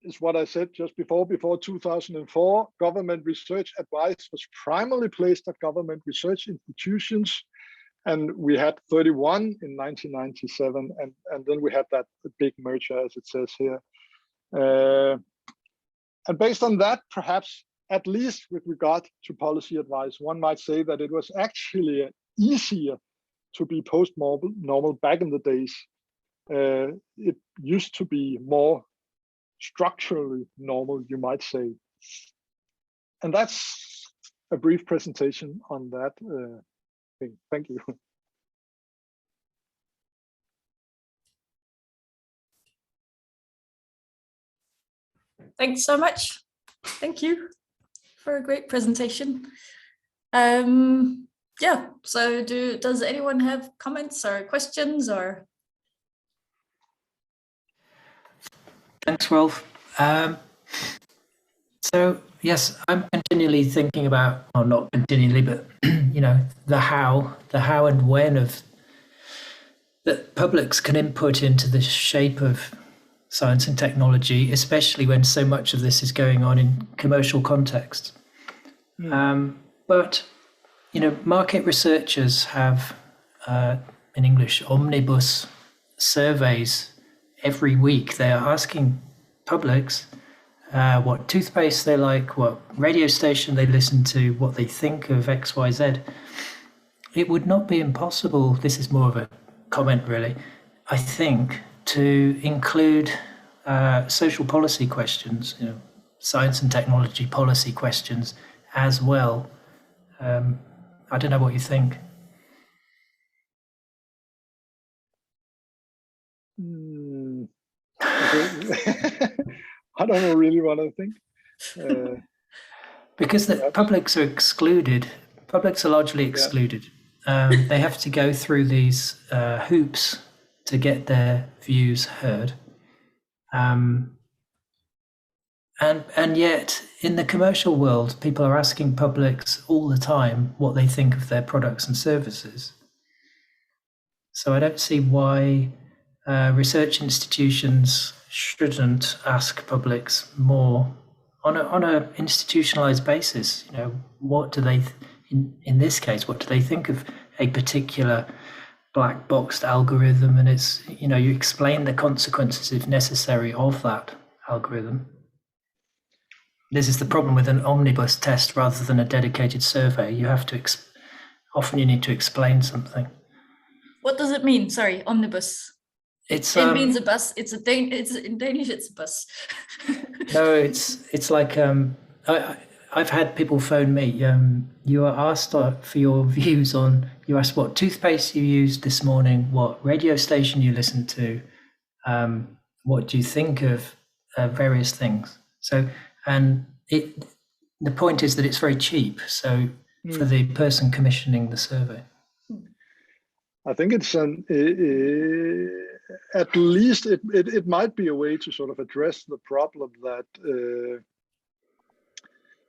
Is what I said just before 2004, government research advice was primarily placed at government research institutions. And we had 31 in 1997, and then we had that big merger, as it says here. And based on that, perhaps, at least with regard to policy advice, one might say that it was actually easier to be post-normal back in the days. It used to be more structurally normal, you might say. And that's a brief presentation on that thing. Thank you. Thanks so much. Thank you. for a great presentation. Yeah, so does anyone have comments or questions or? Thanks, Rolf. So yes, I'm continually thinking about, well, not continually, but you know, the how and when of that publics can input into the shape of science and technology, especially when so much of this is going on in commercial contexts. But you know, market researchers have, in English, omnibus surveys every week. They are asking publics what toothpaste they like, what radio station they listen to, what they think of X, Y, Z. It would not be impossible, this is more of a comment really, I think, to include social policy questions, you know, science and technology policy questions as well. I don't know what you think. Okay. I don't know really what I think. Because the publics are excluded. Publics are largely excluded. They have to go through these hoops to get their views heard. And yet, in the commercial world, people are asking publics all the time what they think of their products and services. So I don't see why research institutions shouldn't ask publics more on a institutionalized basis. You know, what do they, in this case, what do they think of a particular black boxed algorithm? And it's, you know, you explain the consequences, if necessary, of that algorithm. This is the problem with an omnibus test rather than a dedicated survey. You have to, often you need to explain something. What does it mean? Sorry, omnibus. It means a bus. It's in Danish. It's a bus. No, it's like I've had people phone me. You are asked for your views on. You asked what toothpaste you used this morning, what radio station you listened to, what do you think of various things. So, and the point is that it's very cheap. So for the person commissioning the survey. I think it's at least it might be a way to sort of address the problem that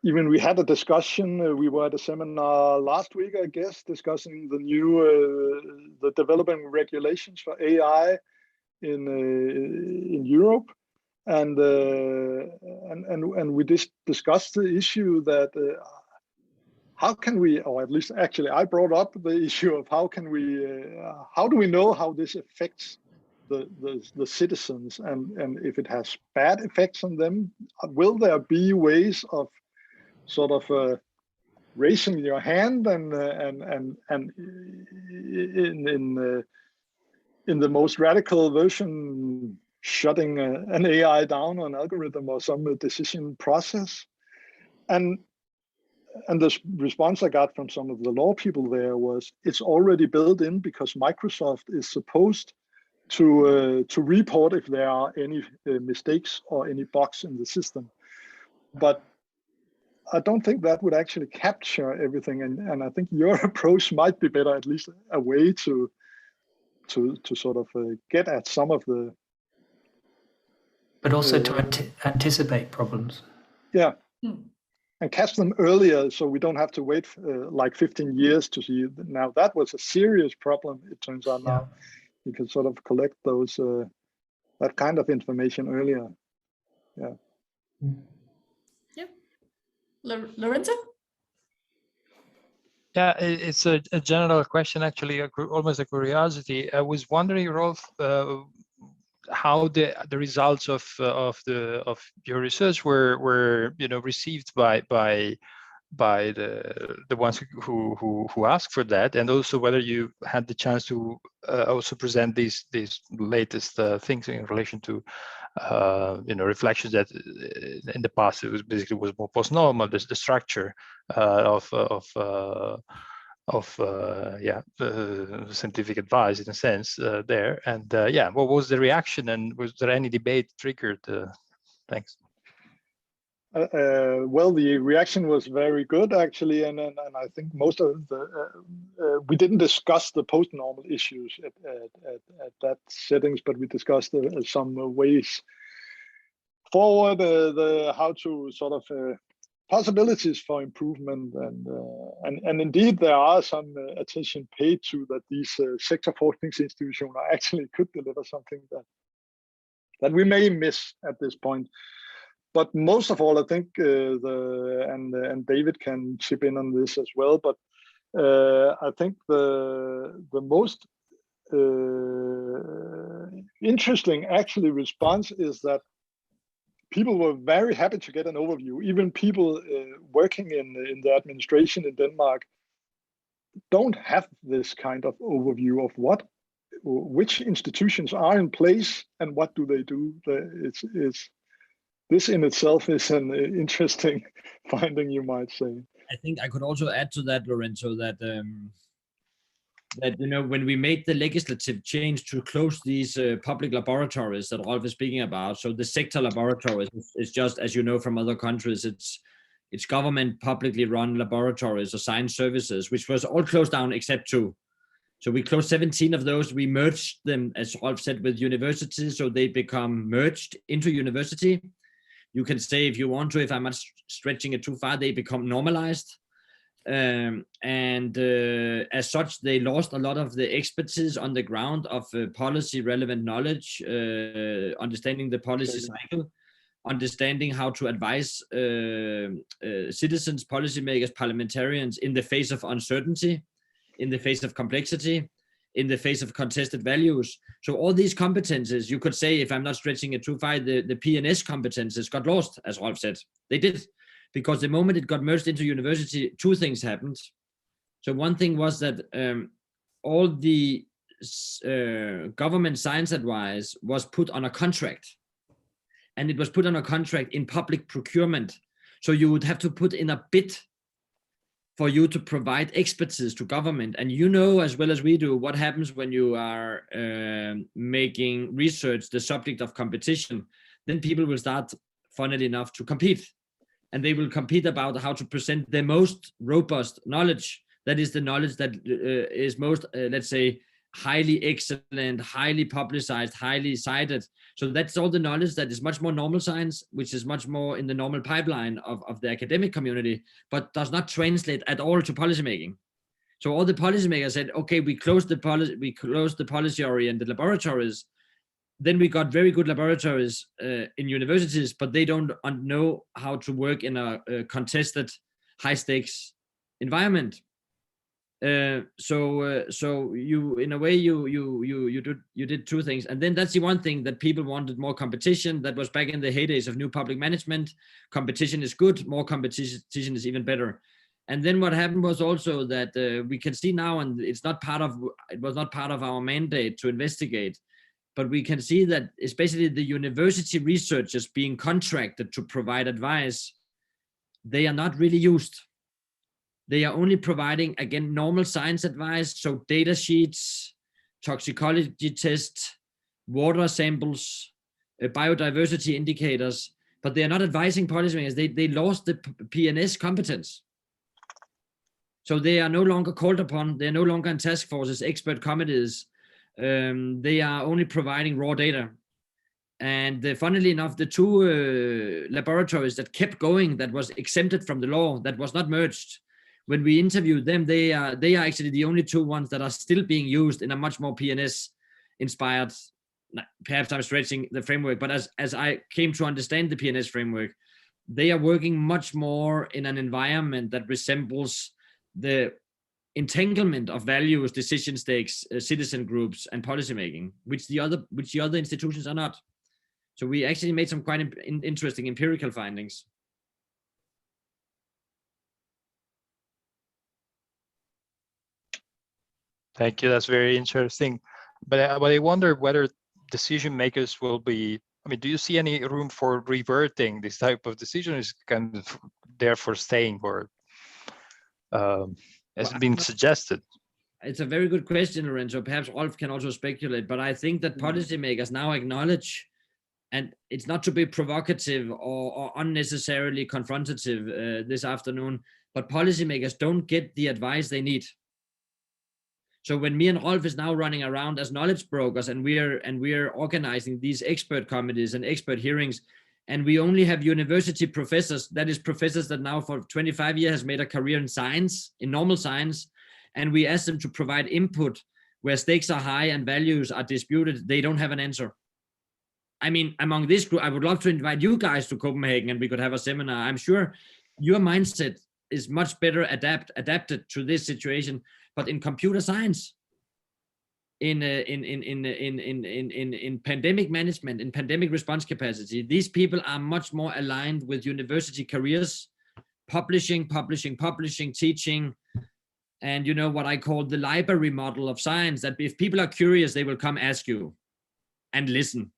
even we had a discussion. We were at a seminar last week, I guess, discussing the new the developing regulations for AI in Europe, and we discussed the issue that. How can we, or at least actually I brought up the issue of how can we, how do we know how this affects the citizens, and if it has bad effects on them, will there be ways of sort of raising your hand and in the most radical version, shutting an AI down on algorithm or some decision process? And the response I got from some of the law people there was, it's already built in because Microsoft is supposed to report if there are any mistakes or any bugs in the system. But I don't think that would actually capture everything. And I think your approach might be better, at least a way to sort of get at some of the. But also to anticipate problems. Yeah. And catch them earlier, so we don't have to wait like 15 years to see. Now that was a serious problem. It turns out now you can sort of collect those that kind of information earlier. Yeah. Yep. Lorenzo? Yeah, it's a general question, actually, almost a curiosity. I was wondering, Rolf, how the results of your research were received by the ones who asked for that, and also whether you had the chance to also present these latest things in relation to reflections that in the past it was basically more post-normal, the structure of scientific advice in a sense there, and what was the reaction, and was there any debate triggered? Thanks. well, the reaction was very good actually, and I think most of the we didn't discuss the post-normal issues at that settings, but we discussed some ways forward, how to sort of possibilities for improvement, and indeed there are some attention paid to that these sector forskning institutions actually could deliver something that we may miss at this point. But most of all, I think and David can chip in on this as well. But I think the most interesting actually response is that people were very happy to get an overview. Even people working in the administration in Denmark don't have this kind of overview of which institutions are in place and what do they do. This in itself is an interesting finding, you might say. I think I could also add to that, Lorenzo, that when we made the legislative change to close these public laboratories that Rolf is speaking about, so the sector laboratories is just, as you know from other countries, it's government publicly run laboratories or science services, which was all closed down except 2. So we closed 17 of those. We merged them, as Rolf said, with universities, so they become merged into university. You can say, if you want to, if I'm not stretching it too far, they become normalized. As such, they lost a lot of the expertise on the ground of policy relevant knowledge, understanding the policy cycle, understanding how to advise citizens, policymakers, parliamentarians in the face of uncertainty, in the face of complexity, in the face of contested values. So all these competences, you could say, if I'm not stretching it too far, the PNS competences got lost, as Rolf said. They did, because the moment it got merged into university, 2 things happened. So one thing was that all the government science advice was put on a contract, and it was put on a contract in public procurement. So you would have to put in a bid for you to provide expertise to government. And you know as well as we do what happens when you are making research the subject of competition. Then people will start, funnily enough, to compete. And they will compete about how to present the most robust knowledge. That is the knowledge that is most, let's say, highly excellent, highly publicized, highly cited. So that's all the knowledge that is much more normal science, which is much more in the normal pipeline of the academic community, but does not translate at all to policymaking. So all the policymakers said, okay, we closed the policy-oriented laboratories. Then we got very good laboratories in universities, but they don't know how to work in a contested, high-stakes environment. So you, in a way, you did 2 things, and then that's the one thing that people wanted: more competition. That was back in the heydays of new public management. Competition is good. More competition is even better. And then what happened was also that we can see now, and it was not part of our mandate to investigate, but we can see that especially the university researchers being contracted to provide advice, they are not really used. They are only providing, again, normal science advice, so data sheets, toxicology tests, water samples, biodiversity indicators, but they are not advising policymakers. They lost the PNS competence. So they are no longer called upon. They are no longer in task forces, expert committees. They are only providing raw data. And funnily enough, the 2 laboratories that kept going, that was exempted from the law, that was not merged, when we interviewed them, they are actually the only 2 ones that are still being used in a much more PNS inspired, perhaps I'm stretching the framework, but as I came to understand the PNS framework, they are working much more in an environment that resembles the entanglement of values, decision stakes, citizen groups, and policymaking, which the other institutions are not. So we actually made some quite interesting empirical findings. Thank you. That's very interesting. But I wonder whether decision makers will be, I mean, do you see any room for reverting this type of decision? Is kind of there for staying, or has it been suggested? It's a very good question, Lorenzo. Perhaps Rolf can also speculate, but I think that policymakers now acknowledge and it's not to be provocative or unnecessarily confrontative this afternoon, but policymakers don't get the advice they need. So when me and Rolf is now running around as knowledge brokers, and we're organizing these expert committees and expert hearings, and we only have university professors, that is professors that now for 25 years has made a career in science, in normal science, and we ask them to provide input where stakes are high and values are disputed, they don't have an answer. I mean, among this group, I would love to invite you guys to Copenhagen and we could have a seminar. I'm sure your mindset is much better adapted to this situation, but in computer science, in pandemic management, in pandemic response capacity, these people are much more aligned with university careers, publishing, teaching, and you know what I call the library model of science, that if people are curious, they will come ask you and listen,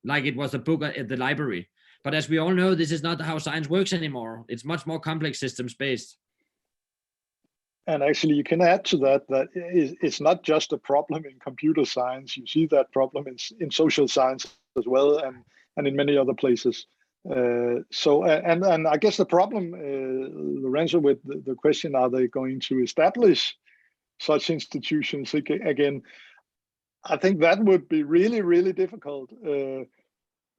like it was a book at the library. But as we all know, this is not how science works anymore. It's much more complex systems based. And actually, you can add to that it's not just a problem in computer science. You see that problem in social science as well, and in many other places. And I guess the problem, Lorenzo, with the question, are they going to establish such institutions again? I think that would be really, really difficult.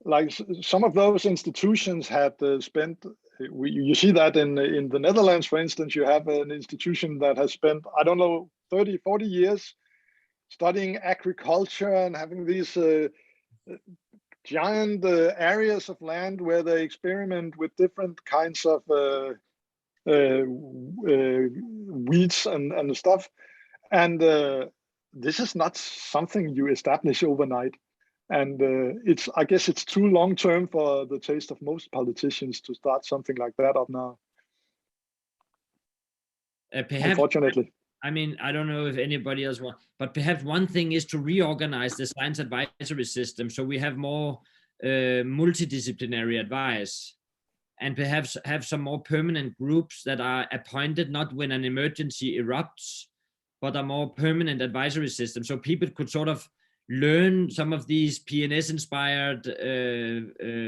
Like some of those institutions had spent, you see that in the Netherlands, for instance, you have an institution that has spent, I don't know, 30, 40 years studying agriculture and having these giant areas of land where they experiment with different kinds of weeds and stuff. And this is not something you establish overnight. And I guess it's too long term for the taste of most politicians to start something like that up now. Perhaps, unfortunately. I mean, I don't know if anybody else wants, but perhaps one thing is to reorganize the science advisory system so we have more multidisciplinary advice, and perhaps have some more permanent groups that are appointed not when an emergency erupts, but a more permanent advisory system, so people could sort of learn some of these PNS-inspired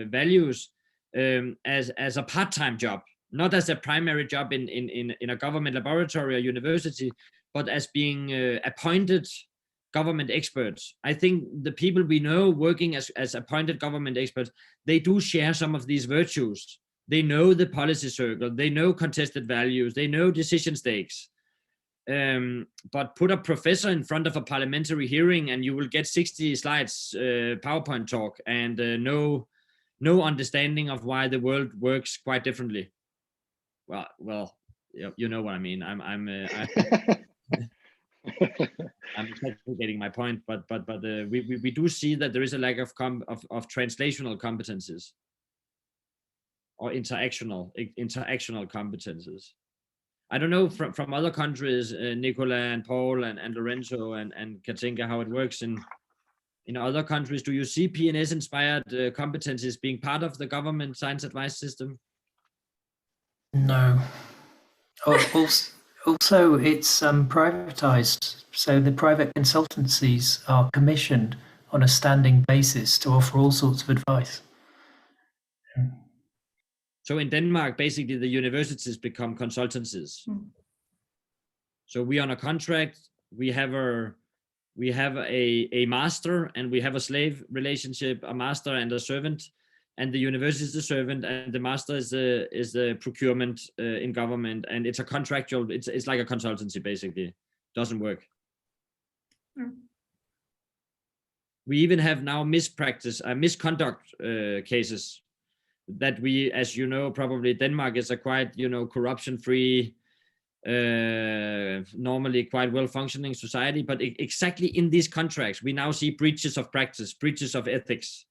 values as a part-time job, not as a primary job in a government laboratory or university, but as being appointed government experts. I think the people we know working as appointed government experts, they do share some of these virtues. They know the policy circle, they know contested values, they know decision stakes. But put a professor in front of a parliamentary hearing and you will get 60 slides PowerPoint talk and no understanding of why the world works quite differently. Well, you know what I mean. I'm getting my point, but we do see that there is a lack of translational competences or interactional competences. I don't know from other countries, Nicola and Paul and Lorenzo and Katinka, how it works in other countries. Do you see PNS-inspired competencies being part of the government science advice system? No. Also, it's privatized. So the private consultancies are commissioned on a standing basis to offer all sorts of advice. So in Denmark, basically the universities become consultancies. So we on a contract, we have a master and we have a slave relationship, a master and a servant, and the university is the servant and the master is the procurement in government, and it's a contractual, it's like a consultancy basically. Doesn't work. We even have now misconduct cases that we, as you know, probably Denmark is a quite, corruption-free, normally quite well-functioning society, but exactly in these contracts, we now see breaches of practice, breaches of ethics.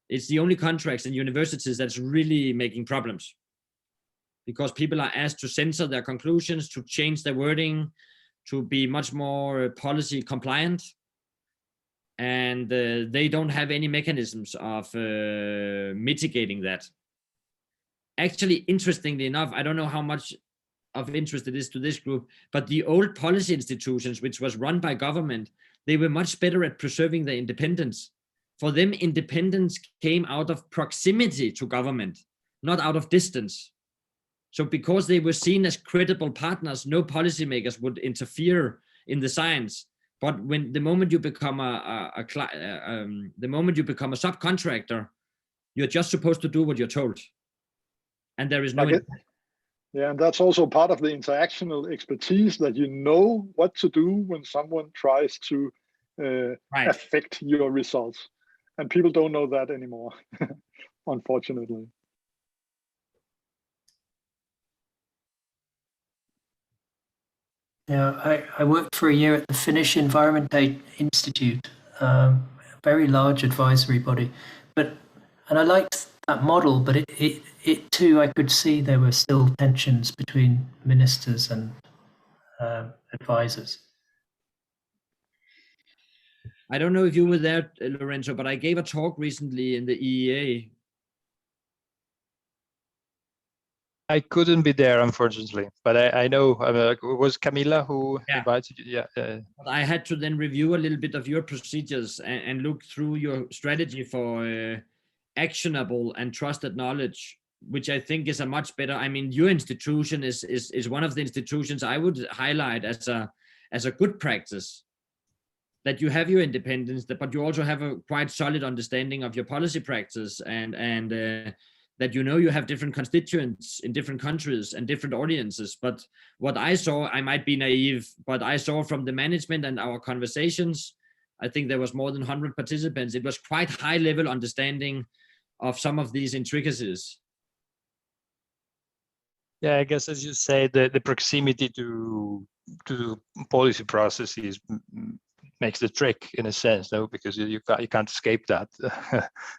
It's the only contracts in universities that's really making problems, because people are asked to censor their conclusions, to change their wording, to be much more policy compliant. And they don't have any mechanisms of mitigating that. Actually, interestingly enough, I don't know how much of interest it is to this group, but the old policy institutions, which was run by government, they were much better at preserving their independence. For them, independence came out of proximity to government, not out of distance. So because they were seen as credible partners, no policymakers would interfere in the science. But when the moment you become a subcontractor, you're just supposed to do what you're told, and there is no. Yeah, and that's also part of the interactional expertise, that you know what to do when someone tries to affect your results, and people don't know that anymore, unfortunately. Yeah, I worked for a year at the Finnish Environment Institute, very large advisory body, and I liked that model, but it too, I could see there were still tensions between ministers and advisors. I don't know if you were there, Lorenzo, but I gave a talk recently in the EEA. I couldn't be there, unfortunately, but I know it was Camilla who invited you. Yeah. But I had to then review a little bit of your procedures and look through your strategy for actionable and trusted knowledge, which I think is a much better. I mean, your institution is one of the institutions I would highlight as a good practice. That you have your independence, but you also have a quite solid understanding of your policy practice, and that you know you have different constituents in different countries and different audiences. But what I saw, I might be naive, but I saw from the management and our conversations, I think there was more than 100 participants. It was quite high level understanding of some of these intricacies. Yeah, I guess as you say, the proximity to policy processes makes the trick in a sense, no, because you can't escape that.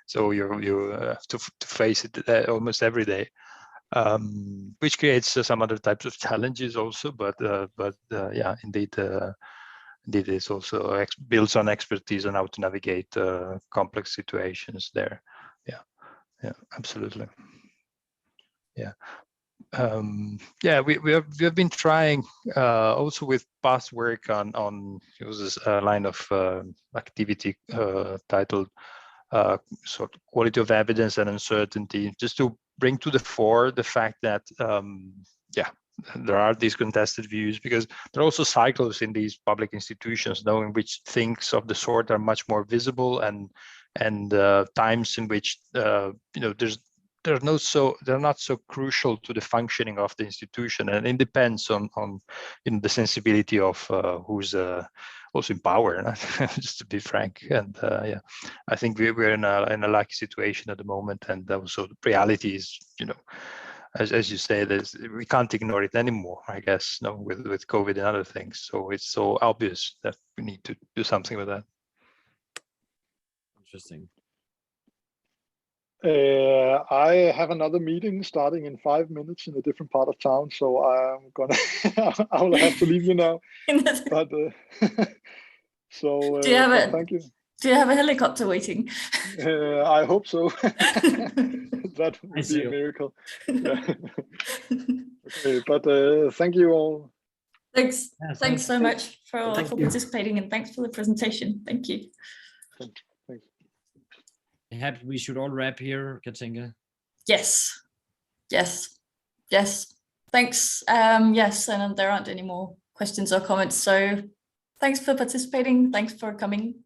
So you have to face it almost every day, which creates some other types of challenges also. But yeah, indeed, it's also builds on expertise on how to navigate complex situations there. Yeah, absolutely. Yeah. We have been trying also with past work on this line of activity titled sort of quality of evidence and uncertainty, just to bring to the fore the fact that there are these contested views, because there are also cycles in these public institutions, in which things of the sort are much more visible, and times in which they're not so crucial to the functioning of the institution, and it depends on the sensibility of who's also in power, just to be frank. And I think we're in a lucky situation at the moment, and also the reality is, as you say, we can't ignore it anymore, I guess, with COVID and other things. So it's so obvious that we need to do something with that. Interesting. I have another meeting starting in 5 minutes in a different part of town, so I will have to leave you now. But so thank you. Do you have a helicopter waiting? I hope so. That would be a miracle. Okay, but thank you all. Thanks. Yeah, thanks so much for participating, and thanks for the presentation. Thank you. Thanks. Perhaps we should all wrap here, Katinka. Yes. Thanks. Yes, and there aren't any more questions or comments. So thanks for participating. Thanks for coming.